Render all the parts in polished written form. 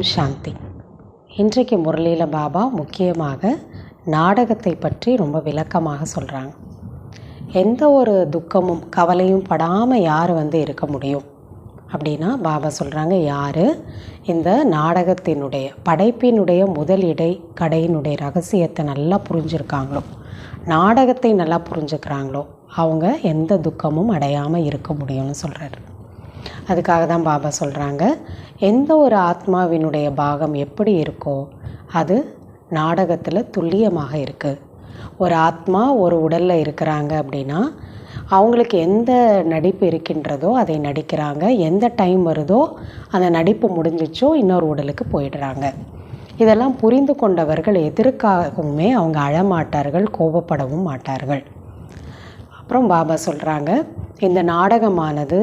ஓம் சாந்தி. இன்றைக்கு முரளியில் பாபா முக்கியமாக நாடகத்தை பற்றி ரொம்ப விளக்கமாக சொல்கிறாங்க. எந்த ஒரு துக்கமும் கவலையும் படாமல் யார் இருக்க முடியும் அப்படின்னா பாபா சொல்கிறாங்க, யார் இந்த நாடகத்தினுடைய படைப்பினுடைய முதல் இடை கடையினுடைய ரகசியத்தை நல்லா புரிஞ்சுருக்காங்களோ, நாடகத்தை நல்லா புரிஞ்சுக்கிறாங்களோ, அவங்க எந்த துக்கமும் அடையாமல் இருக்க முடியும்னு சொல்கிறாரு. அதுக்காக தான் பாபா சொல்கிறாங்க, எந்த ஒரு ஆத்மாவினுடைய பாகம் எப்படி இருக்கோ அது நாடகத்தில் துல்லியமாக இருக்குது. ஒரு ஆத்மா ஒரு உடலில் இருக்கிறாங்க அப்படின்னா அவங்களுக்கு எந்த நடிப்பு இருக்கின்றதோ அதை நடிக்கிறாங்க. எந்த டைம் வருதோ அந்த நடிப்பு முடிஞ்சிச்சோ இன்னொரு உடலுக்கு போயிடுறாங்க. இதெல்லாம் புரிந்து கொண்டவர்கள் எதற்காகவுமே அவங்க அழமாட்டார்கள், கோபப்படவும் மாட்டார்கள். அப்புறம் பாபா சொல்கிறாங்க, இந்த நாடகமானது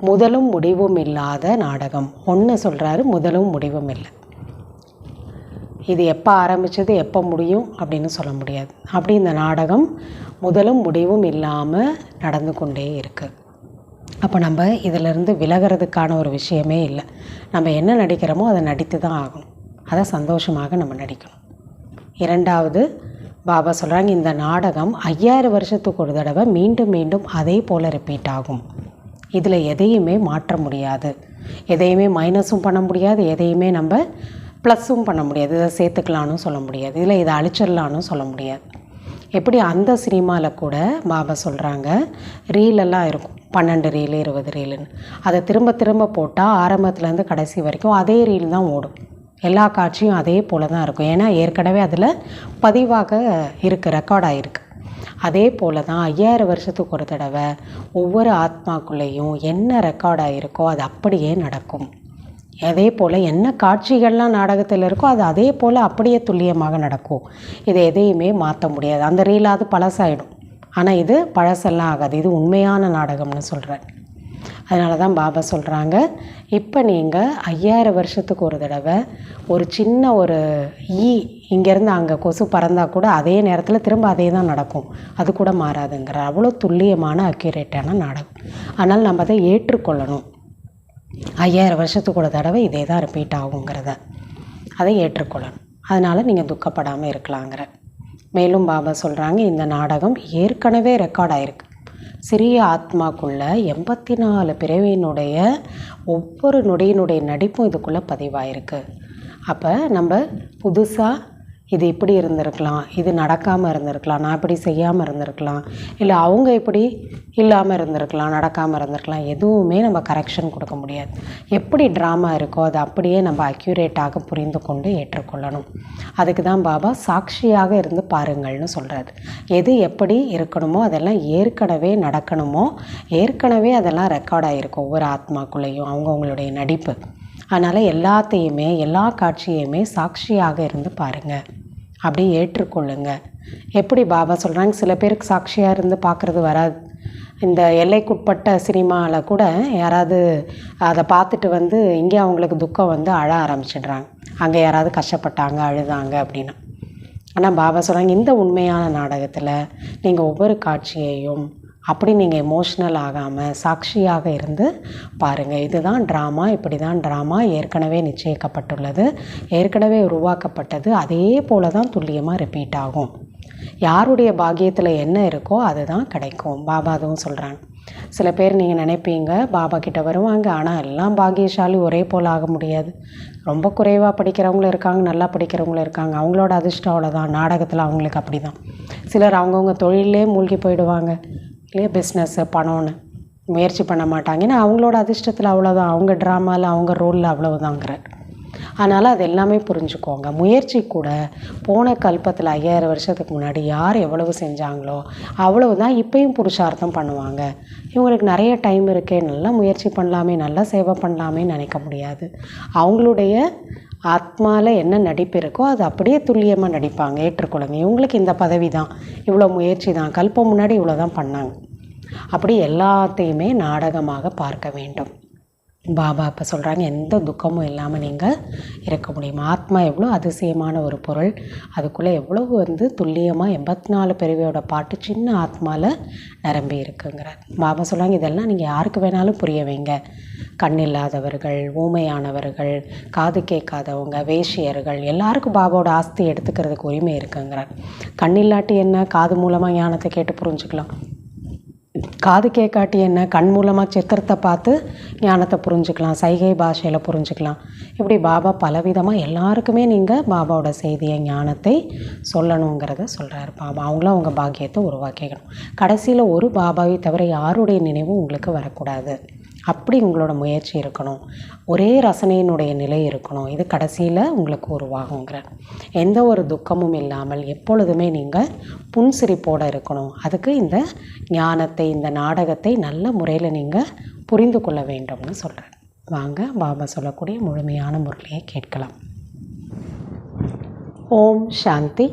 முதலும் முடிவும் இல்லாத நாடகம். ஒன்று சொல்கிறாரு, முதலும் முடிவும் இல்லை. இது எப்போ ஆரம்பித்தது எப்போ முடியும் அப்படின்னு சொல்ல முடியாது. அப்படி இந்த நாடகம் முதலும் முடிவும் இல்லாமல் நடந்து கொண்டே இருக்குது. அப்போ நம்ம இதிலிருந்து விலகிறதுக்கான ஒரு விஷயமே இல்லை. நம்ம என்ன நடிக்கிறோமோ அதை நடித்து தான் ஆகணும். அதை சந்தோஷமாக நம்ம நடிக்கணும். இரண்டாவது பாபா சொல்கிறாங்க, இந்த நாடகம் 5000 வருஷத்துக்கு ஒரு தடவை மீண்டும் மீண்டும் அதே போல் ரிப்பீட் ஆகும். இதில் எதையுமே மாற்ற முடியாது, எதையுமே மைனஸும் பண்ண முடியாது, எதையுமே நம்ம ப்ளஸ்ஸும் பண்ண முடியாது. இதை சேர்த்துக்கலான்னு சொல்ல முடியாது, இதில் இதை அழிச்சிடலான்னு சொல்ல முடியாது. எப்படி அந்த சினிமாவில் கூட பாபா சொல்கிறாங்க, ரீலெல்லாம் இருக்கும், 12 ரீலு 20 ரீலுன்னு. அதை திரும்ப திரும்ப போட்டால் ஆரம்பத்துலேருந்து கடைசி வரைக்கும் அதே ரீல் தான் ஓடும். எல்லா காட்சியும் அதே போல் தான் இருக்கும். ஏன்னா ஏற்கனவே அதில் பதிவாக இருக்குது, ரெக்கார்ட் ஆகிருக்கு. அதே போல் தான் 5000 வருஷத்துக்கு ஒரு தடவை ஒவ்வொரு ஆத்மாக்குள்ளேயும் என்ன ரெக்கார்ட் ஆகிருக்கோ அது அப்படியே நடக்கும். அதே போல் என்ன காட்சிகள்லாம் நாடகத்தில் இருக்கோ அது அதே போல் அப்படியே துல்லியமாக நடக்கும். இதை எதையுமே மாற்ற முடியாது. அந்த ரீலாவது பழசாயிடும், ஆனால் இது பழசெல்லாம் ஆகாது. இது உண்மையான நாடகம்னு சொல்கிறேன். அதனால தான் பாபா சொல்கிறாங்க, இப்போ நீங்கள் 5000 வருஷத்துக்கு ஒரு தடவை ஒரு சின்ன ஒரு இங்கேருந்து அங்கே கொசு பறந்தால் கூட அதே நேரத்தில் திரும்ப அதே தான் நடக்கும், அது கூட மாறாதுங்கிற அவ்வளோ துல்லியமான அக்யூரேட்டான நாடகம். ஆனால் நம்ம அதை ஏற்றுக்கொள்ளணும். 5000 வருஷத்துக்கு ஒரு தடவை இதே தான் ரிப்பீட் ஆகுங்கிறத அதை ஏற்றுக்கொள்ளணும். அதனால் நீங்கள் துக்கப்படாமல் இருக்கலாங்கிற. மேலும் பாபா சொல்கிறாங்க, இந்த நாடகம் ஏற்கனவே ரெக்கார்ட் ஆகிருக்கு. சிறிய ஆத்மாக்குள்ளே 84 பிறவியினுடைய ஒவ்வொரு நொடியினுடைய நடிப்பும் இதுக்குள்ளே பதிவாயிருக்கு. அப்போ நம்ம புதுசாக இது இப்படி இருந்திருக்கலாம், இது நடக்காமல் இருந்திருக்கலாம், நான் இப்படி செய்யாமல் இருந்திருக்கலாம், இல்லை அவங்க இப்படி இல்லாமல் இருந்திருக்கலாம், நடக்காமல் இருந்திருக்கலாம், எதுவுமே நம்ம கரெக்ஷன் கொடுக்க முடியாது. எப்படி ட்ராமா இருக்கோ அதை அப்படியே நம்ம அக்யூரேட்டாக புரிந்து கொண்டு ஏற்றுக்கொள்ளணும். அதுக்கு தான் பாபா சாட்சியாக இருந்து பாருங்கள்னு சொல்கிறாரு. எது எப்படி இருக்கணுமோ அதெல்லாம் ஏற்கனவே நடக்கணுமோ ஏற்கனவே அதெல்லாம் ரெக்கார்ட் ஆகிருக்கும் ஒவ்வொரு ஆத்மாக்குள்ளேயும் அவங்கவுங்களுடைய நடிப்பு. அதனால் எல்லாத்தையுமே எல்லா காட்சியுமே சாட்சியாக இருந்து பாருங்கள், அப்படி ஏற்றுக்கொள்ளுங்க. எப்படி பாபா சொல்கிறாங்க, சில பேருக்கு சாட்சியாக இருந்து பார்க்குறது வராது. இந்த எல்லைக்குட்பட்ட சினிமாவில் கூட யாராவது அதை பார்த்துட்டு இங்கே அவங்களுக்கு துக்கம் அழ ஆரம்பிச்சிடுறாங்க, அங்கே யாராவது கஷ்டப்பட்டாங்க அழுதாங்க அப்படின்னா. ஆனால் பாபா சொல்கிறாங்க, இந்த உண்மையான நாடகத்தில் நீங்கள் ஒவ்வொரு காட்சியையும் அப்படி நீங்கள் எமோஷ்னல் ஆகாமல் சாட்சியாக இருந்து பாருங்கள். இதுதான் ட்ராமா, இப்படி தான் ட்ராமா ஏற்கனவே நிச்சயிக்கப்பட்டுள்ளது, ஏற்கனவே உருவாக்கப்பட்டது, அதே போல் தான் துல்லியமாக ரிப்பீட் ஆகும். யாருடைய பாக்கியத்தில் என்ன இருக்கோ அதுதான் கிடைக்கும். பாபா அதுவும் சொல்கிறாங்க. சில பேர் நீங்கள் நினைப்பீங்க பாபா கிட்ட வருவாங்க, ஆனால் எல்லாம் பாக்கியசாலி ஒரே போல் ஆக முடியாது. ரொம்ப குறைவாக படிக்கிறவங்களும் இருக்காங்க, நல்லா படிக்கிறவங்களும் இருக்காங்க. அவங்களோட அதிர்ஷ்டம் அவ்வளோதான். நாடகத்தில் அவங்களுக்கு அப்படி தான். சிலர் அவங்கவுங்க தொழிலே மூழ்கி போயிடுவாங்க, இல்லையா, பிஸ்னஸ்ஸு பணம்னு முயற்சி பண்ண மாட்டாங்க. ஏன்னா அவங்களோட அதிர்ஷ்டத்தில் அவ்வளோதான், அவங்க ட்ராமாவில் அவங்க ரோலில் அவ்வளவுதாங்கிற. அதனால் அது எல்லாமே புரிஞ்சுக்கோங்க. முயற்சி கூட போன கல்பத்தில் 5000 வருஷத்துக்கு முன்னாடி யார் எவ்வளவு செஞ்சாங்களோ அவ்வளவு தான் இப்போயும் புருஷார்த்தம் பண்ணுவாங்க. இவங்களுக்கு நிறைய டைம் இருக்கே, நல்லா முயற்சி பண்ணலாமே, நல்லா சேவை பண்ணலாமே நினைக்க முடியாது. அவங்களுடைய ஆத்மாவில் என்ன நடிப்பு இருக்கோ அது அப்படியே துல்லியமாக நடிப்பாங்க. ஏற்றுக்கொள்ளுங்க. இவங்களுக்கு இந்த பதவி தான், இவ்வளோ முயற்சி தான், கல்பம் முன்னாடி இவ்வளோ தான் பண்ணாங்க. அப்படி எல்லாத்தையுமே நாடகமாக பார்க்க வேண்டும். பாபா இப்போ சொல்கிறாங்க, எந்த துக்கமும் இல்லாமல் நீங்கள் இருக்க முடியும். ஆத்மா எவ்வளோ அதிசயமான ஒரு பொருள், அதுக்குள்ளே எவ்வளவு துல்லியமாக 84 பிறவியோட பாட்டு சின்ன ஆத்மாவில் நிரம்பி இருக்குங்கிறார். பாபா சொல்கிறாங்க, இதெல்லாம் நீங்கள் யாருக்கு வேணாலும் புரிய வைங்க. கண் இல்லாதவர்கள், ஊமையானவர்கள், காது கேட்காதவங்க, வேஷியர்கள், எல்லாருக்கும் பாபாவோட ஆஸ்தி எடுத்துக்கிறதுக்கு உரிமை இருக்குங்கிறார். கண் இல்லாட்டி என்ன, காது மூலமாக ஞானத்தை கேட்டு புரிஞ்சுக்கலாம். காது கேட்காட்டி என்ன, கண் மூலமாக சித்திரத்தை பார்த்து ஞானத்தை புரிஞ்சுக்கலாம், சைகை பாஷையில் புரிஞ்சுக்கலாம். இப்படி பாபா பலவிதமாக எல்லாருக்குமே நீங்கள் பாபாவோட செய்தியை, ஞானத்தை சொல்லணுங்கிறத சொல்கிறார் பாபா. அவங்களும் அவங்க பாக்கியத்தை உருவாக்கிக்கணும். கடைசியில் ஒரு பாபாவை தவிர யாருடைய நினைவும் உங்களுக்கு வரக்கூடாது. அப்படி உங்களோட முயற்சி இருக்கணும். ஒரே ரசனையினுடைய நிலை இருக்கணும். இது கடைசியில் உங்களுக்கு உருவாகுங்கிறார். எந்த ஒரு துக்கமும் இல்லாமல் எப்பொழுதுமே நீங்கள் புன்சிரிப்போடு இருக்கணும். அதுக்கு இந்த ஞானத்தை, இந்த நாடகத்தை நல்ல முறையில் நீங்கள் புரிந்து கொள்ள வேண்டும்னு சொல்கிறார். வாங்க பாபா சொல்லக்கூடிய முழுமையான முறையை கேட்கலாம். ஓம் சாந்தி.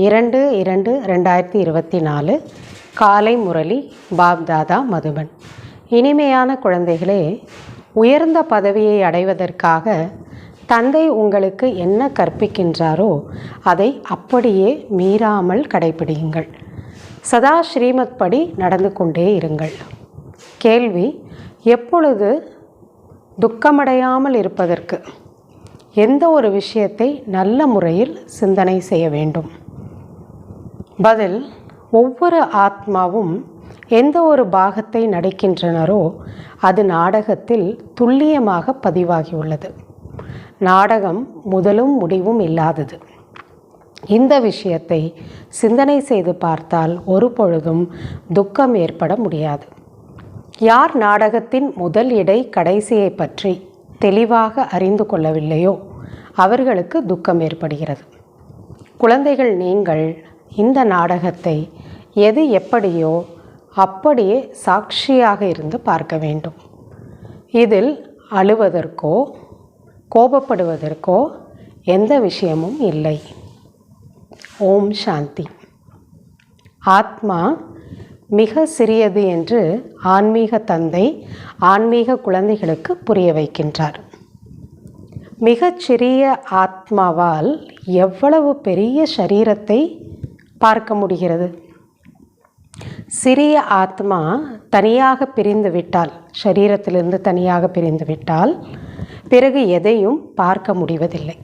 2/2/2024 காலை முரளி. பாப்தாதா மதுபன். இனிமையான குழந்தைகளே, உயர்ந்த பதவியை அடைவதற்காக தந்தை உங்களுக்கு என்ன கற்பிக்கின்றாரோ அதை அப்படியே மீறாமல் கடைபிடியுங்கள். சதா ஸ்ரீமத் படி நடந்து கொண்டே இருங்கள். கேள்வி: எப்பொழுது துக்கமடையாமல் இருப்பதற்கு எந்த ஒரு விஷயத்தை நல்ல முறையில் சிந்தனை செய்ய வேண்டும்? பதில்: ஒவ்வொரு ஆத்மாவும் எந்த ஒரு பாகத்தை நடிக்கின்றனரோ அது நாடகத்தில் துல்லியமாக பதிவாகியுள்ளது. நாடகம் முதலும் முடிவும் இல்லாதது. இந்த விஷயத்தை சிந்தனை செய்து பார்த்தால் ஒரு பொழுதும் துக்கம் ஏற்பட முடியாது. யார் நாடகத்தின் முதல் இடை கடைசியை பற்றி தெளிவாக அறிந்து கொள்ளவில்லையோ அவர்களுக்கு துக்கம் ஏற்படுகிறது. குழந்தைகள், நீங்கள் இந்த நாடகத்தை எது எப்படியோ அப்படியே சாட்சியாக இருந்து பார்க்க வேண்டும். இதில் அழுவதற்கோ கோபப்படுவதற்கோ எந்த விஷயமும் இல்லை. ஓம் சாந்தி. ஆத்மா மிக சிறியது என்று ஆன்மீக தந்தை ஆன்மீக குழந்தைகளுக்கு புரிய வைக்கின்றார். மிகச்சிறிய ஆத்மாவால் எவ்வளவு பெரிய சரீரத்தை பார்க்க முடிகிறது? சிறிய ஆத்மா தனியாக பிரிந்து விட்டால், சரீரத்திலிருந்து தனியாக பிரிந்து விட்டால் பிறகு எதையும் பார்க்க முடிவதில்லை.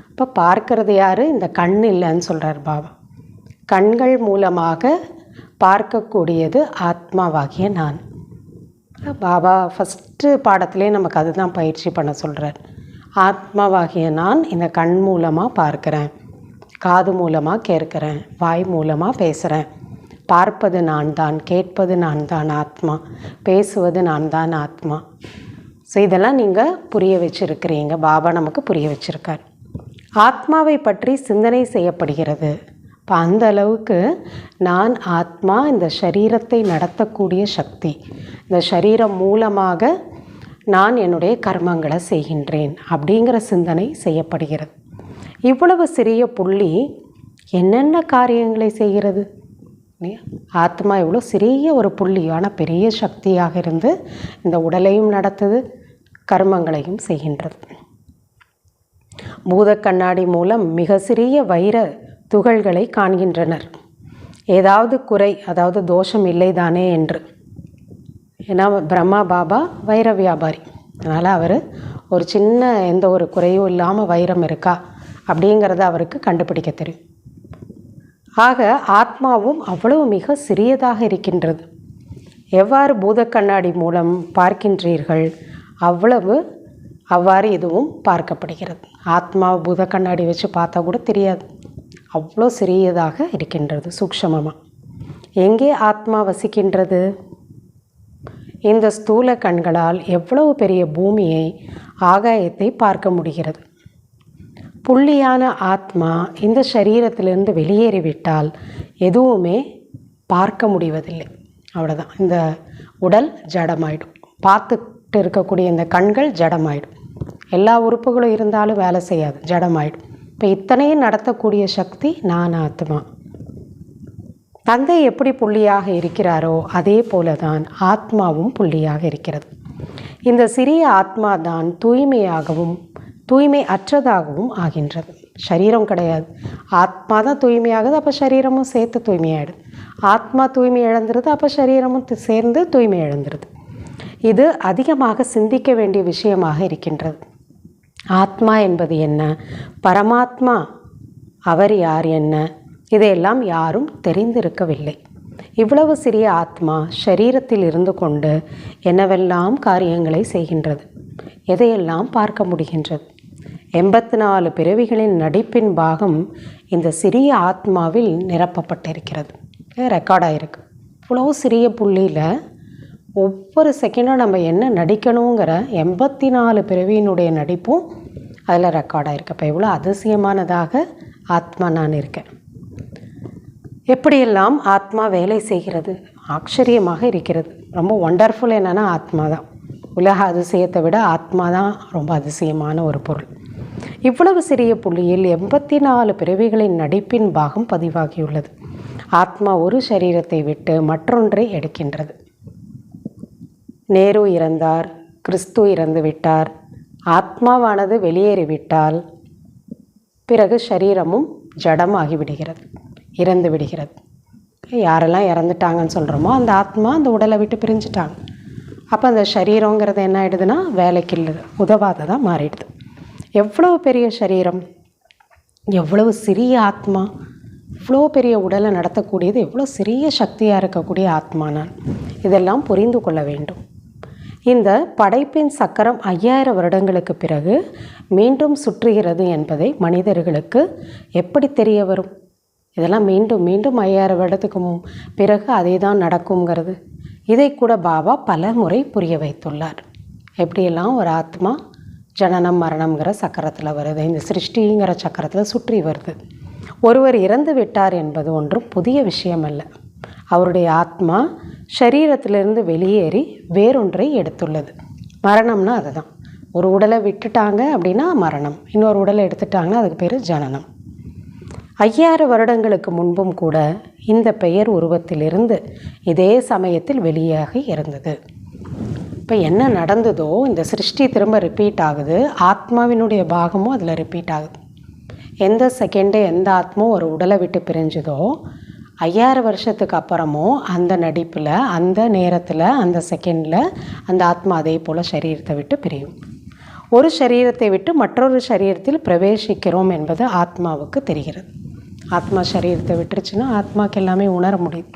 இப்போ பார்க்கறது யார்? இந்த கண் இல்லைன்னு சொல்கிறார் பாபா. கண்கள் மூலமாக பார்க்கக்கூடியது ஆத்மாவாகிய நான். பாபா ஃபஸ்ட்டு பாடத்திலே நமக்கு அதுதான் பயிற்சி பண்ண சொல்கிறார். ஆத்மாவாகிய நான் இந்த கண் மூலமாக பார்க்குறேன், காது மூலமாக கேட்குறேன், வாய் மூலமாக பேசுகிறேன். பார்ப்பது நான் தான், கேட்பது நான் தான் ஆத்மா, பேசுவது நான் தான் ஆத்மா. ஸோ இதெல்லாம் நீங்கள் புரிய வச்சுருக்கிறீங்க. பாபா நமக்கு புரிய வச்சுருக்கார். ஆத்மாவை பற்றி சிந்தனை செய்யப்படுகிறது. இப்போ அந்த அளவுக்கு நான் ஆத்மா, இந்த சரீரத்தை நடத்தக்கூடிய சக்தி, இந்த சரீரம் மூலமாக நான் என்னுடைய கர்மங்களை செய்கின்றேன் அப்படிங்கிற சிந்தனை செய்யப்படுகிறது. இவ்வளவு சிறிய புள்ளி என்னென்ன காரியங்களை செய்கிறது? ஆத்மா இவ்வளோ சிறிய ஒரு புள்ளி, ஆனால் பெரிய சக்தியாக இருந்து இந்த உடலையும் நடத்துது, கர்மங்களையும் செய்கின்றது. பூத கண்ணாடி மூலம் மிக சிறிய வைர துகள்களை காண்கின்றனர். ஏதாவது குறை, அதாவது தோஷம் இல்லைதானே என்று. ஏன்னா பிரம்மா பாபா வைர வியாபாரி, அதனால் அவர் ஒரு சின்ன எந்த ஒரு குறையும் இல்லாமல் வைரம் இருக்கா அப்படிங்கிறத அவருக்கு கண்டுபிடிக்க தெரியும். ஆக ஆத்மாவும் அவ்வளவு மிக சிறியதாக இருக்கின்றது. எவ்வாறு பூத கண்ணாடி மூலம் பார்க்கின்றீர்கள் அவ்வாறு இதுவும் பார்க்கப்படுகிறது. ஆத்மா பூத கண்ணாடி வச்சு பார்த்தா கூட தெரியாது, அவ்வளோ சிறியதாக இருக்கின்றது, சூக்ஷ்மமாக. எங்கே ஆத்மா வசிக்கின்றது? இந்த ஸ்தூல கண்களால் எவ்வளவு பெரிய பூமியை, ஆகாயத்தை பார்க்க முடிகிறது. புள்ளியான ஆத்மா இந்த சரீரத்திலிருந்து வெளியேறிவிட்டால் எதுவுமே பார்க்க முடிவதில்லை. அவ்வளோதான். இந்த உடல் ஜடமாயிடும். பார்த்துட்டு இருக்கக்கூடிய இந்த கண்கள் ஜடமாயிடும். எல்லா உறுப்புகளும் இருந்தாலும் வேலை செய்யாது, ஜடமாயிடும். இப்போ இத்தனையும் நடத்தக்கூடிய சக்தி நான் ஆத்மா. தந்தை எப்படி புள்ளியாக இருக்கிறாரோ அதே போல தான் ஆத்மாவும் புள்ளியாக இருக்கிறது. இந்த சிறிய ஆத்மா தான் தூய்மையாகவும் தூய்மை அற்றதாகவும் ஆகின்றது. சரீரம் கிடையாது, ஆத்மா தான் தூய்மையாகுது, அப்போ சரீரமும் சேர்த்து தூய்மையாயிடுது. ஆத்மா தூய்மை இழந்துருது, அப்போ சரீரமும் சேர்ந்து தூய்மை இழந்துருது. இது அதிகமாக சிந்திக்க வேண்டிய விஷயமாக இருக்கின்றது. ஆத்மா என்பது என்ன, பரமாத்மா அவர் யார் என்ன, இதையெல்லாம் யாரும் தெரிந்திருக்கவில்லை. இவ்வளவு சிறிய ஆத்மா ஷரீரத்தில் இருந்து கொண்டு என்னவெல்லாம் காரியங்களை செய்கின்றது, எதையெல்லாம் பார்க்க முடிகின்றது. 84 பிறவிகளின் நடிப்பின் பாகம் இந்த சிறிய ஆத்மாவில் நிரப்பப்பட்டிருக்கிறது, ரெக்கார்டாயிருக்கு. இவ்வளோ சிறிய புள்ளியில் ஒவ்வொரு செகண்டும் நம்ம என்ன நடிக்கணுங்கிற 84 பிறவியினுடைய நடிப்பும் அதில் ரெக்கார்டாயிருக்கு. அப்போ எவ்வளோ அதிசயமானதாக ஆத்மா நான் இருக்கேன். எப்படியெல்லாம் ஆத்மா வேலை செய்கிறது, ஆச்சரியமாக இருக்கிறது. ரொம்ப ஒண்டர்ஃபுல் என்னென்னா ஆத்மா தான். உலக அதிசயத்தை விட ஆத்மா தான் ரொம்ப அதிசயமான ஒரு பொருள். இவ்வளவு சிறிய புள்ளியில் 84 பிறவிகளின் நடிப்பின் பாகம் பதிவாகியுள்ளது. ஆத்மா ஒரு சரீரத்தை விட்டு மற்றொன்றை எடுக்கின்றது. நேரு இறந்தார், கிறிஸ்து இறந்து விட்டார், ஆத்மாவானது வெளியேறிவிட்டால் பிறகு சரீரமும் ஜடமாகிவிடுகிறது, இறந்து விடுகிறது. யாரெல்லாம் இறந்துட்டாங்கன்னு சொல்கிறோமோ அந்த ஆத்மா அந்த உடலை விட்டு பிரிஞ்சுட்டாங்க. அப்போ அந்த சரீரங்கிறது என்ன ஆகிடுதுன்னா வேலைக்கு இல்லை, உதவாததாக மாறிடுது. எவ்வளவு பெரிய சரீரம், எவ்வளவு சிறிய ஆத்மா, இவ்வளோ பெரிய உடலை நடத்தக்கூடியது எவ்வளோ சிறிய சக்தியாக இருக்கக்கூடிய ஆத்மா நான். இதெல்லாம் புரிந்து கொள்ள வேண்டும். இந்த படைப்பின் சக்கரம் 5000 வருடங்களுக்கு பிறகு மீண்டும் சுற்றுகிறது என்பதை மனிதர்களுக்கு எப்படி தெரிய வரும்? இதெல்லாம் மீண்டும் மீண்டும் 5000 வருடத்துக்கு பிறகு அதே தான் நடக்குங்கிறது இதை கூட பாபா பல முறை புரிய வைத்துள்ளார். எப்படியெல்லாம் ஒரு ஆத்மா ஜனனம் மரணம்ங்கிற சக்கரத்தில் வருது, இந்த சிருஷ்டிங்கிற சக்கரத்தில் சுற்றி வருது. ஒருவர் இறந்து விட்டார் என்பது ஒன்றும் புதிய விஷயம் அல்ல. அவருடைய ஆத்மா சரீரத்திலிருந்து வெளியேறி வேறொன்றை எடுத்துள்ளது. மரணம்னா அதுதான். ஒரு உடலை விட்டுட்டாங்க அப்படின்னா மரணம், இன்னொரு உடலை எடுத்துட்டாங்கன்னா அதுக்கு பேர் ஜனனம். 5000 வருடங்களுக்கு முன்பும் கூட இந்த பெயர் உருவத்திலிருந்து இதே சமயத்தில் வெளியாகி இருந்தது. இப்போ என்ன நடந்ததோ இந்த சிருஷ்டி திரும்ப ரிப்பீட் ஆகுது, ஆத்மாவினுடைய பாகமும் அதில் ரிப்பீட் ஆகுது. எந்த செகண்டு எந்த ஆத்மா ஒரு உடலை விட்டு பிரிஞ்சுதோ 5000 வருஷத்துக்கு அப்புறமும் அந்த நடிப்பில், அந்த நேரத்தில், அந்த செகண்டில் அந்த ஆத்மா அதே போல் சரீரத்தை விட்டு பிரியும். ஒரு சரீரத்தை விட்டு மற்றொரு சரீரத்தில் பிரவேசிக்கிறோம் என்பது ஆத்மாவுக்கு தெரிகிறது. ஆத்மா சரீரத்தை விட்டுருச்சுன்னா ஆத்மாவுக்கு எல்லாமே உணர முடியும்.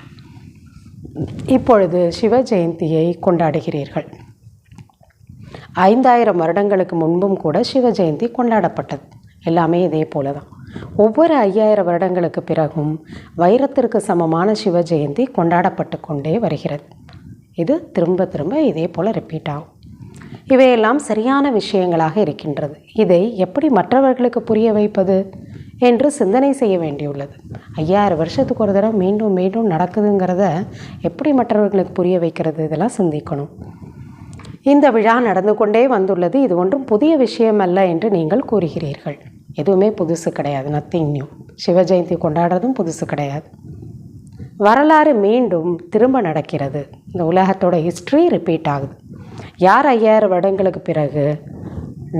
இப்பொழுது சிவ ஜெயந்தியை கொண்டாடுகிறீர்கள். 5000 வருடங்களுக்கு முன்பும் கூட சிவ ஜெயந்தி கொண்டாடப்பட்டது. எல்லாமே இதே போல தான். ஒவ்வொரு 5000 வருடங்களுக்கு பிறகும் வைரத்திற்கு சமமான சிவ ஜெயந்தி கொண்டாடப்பட்டு கொண்டே வருகிறது. இது திரும்ப திரும்ப இதே போல் ரிப்பீட் ஆகும். இவையெல்லாம் சரியான விஷயங்களாக இருக்கின்றது. இதை எப்படி மற்றவர்களுக்கு புரிய வைப்பது என்று சிந்தனை செய்ய வேண்டியுள்ளது. 5000 வருஷத்துக்கு ஒரு தடவை மீண்டும் மீண்டும் நடக்குதுங்கிறத எப்படி மற்றவர்களுக்கு புரிய வைக்கிறது, இதெல்லாம் சிந்திக்கணும். இந்த விழா நடந்து கொண்டே வந்துள்ளது. இது ஒன்றும் புதிய விஷயம் அல்ல என்று நீங்கள் கூறுகிறீர்கள். எதுவுமே புதுசு கிடையாது, நத்திங் நியூ. சிவ ஜெயந்தி கொண்டாடுறதும் புதுசு கிடையாது. வரலாறு மீண்டும் திரும்ப நடக்கிறது. இந்த உலகத்தோட ஹிஸ்ட்ரி ரிப்பீட் ஆகுது. யார் 5000 வருடங்களுக்கு பிறகு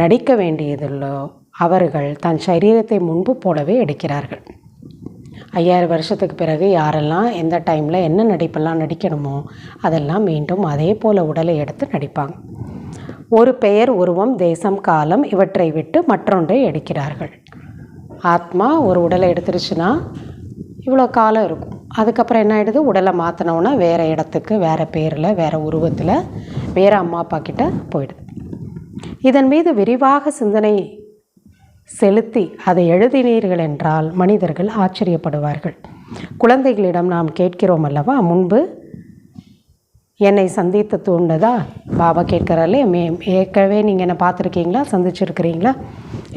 நடிக்க வேண்டியதில்லோ அவர்கள் தன் சரீரத்தை முன்பு போலவே எடுக்கிறார்கள். 5000 வருஷத்துக்கு பிறகு யாரெல்லாம் எந்த டைமில் என்ன நடிப்பெல்லாம் நடிக்கணுமோ அதெல்லாம் மீண்டும் அதே போல் உடலை எடுத்து நடிப்பாங்க. ஒரு பெயர், உருவம், தேசம், காலம் இவற்றை விட்டு மற்றொன்றை எடுக்கிறார்கள். ஆத்மா ஒரு உடலை எடுத்துருச்சுன்னா இவ்வளோ காலம் இருக்கும். அதுக்கப்புறம் என்ன ஆகிடுது, உடலை மாற்றினோன்னா வேறு இடத்துக்கு, வேறு பேரில், வேறு உருவத்தில், வேறு அம்மா அப்பா கிட்ட போயிடுது. இதன் மீது விரிவாக சிந்தனை செலுத்தி அதை எழுதினீர்கள் என்றால் மனிதர்கள் ஆச்சரியப்படுவார்கள். குழந்தைகளிடம் நாம் கேட்கிறோம் அல்லவா, முன்பு என்னை சந்தித்து தூண்டதா பாபா கேட்கிறாரே, ஏற்கனவே நீங்கள் என்னை பார்த்துருக்கீங்களா, சந்திச்சிருக்கிறீங்களா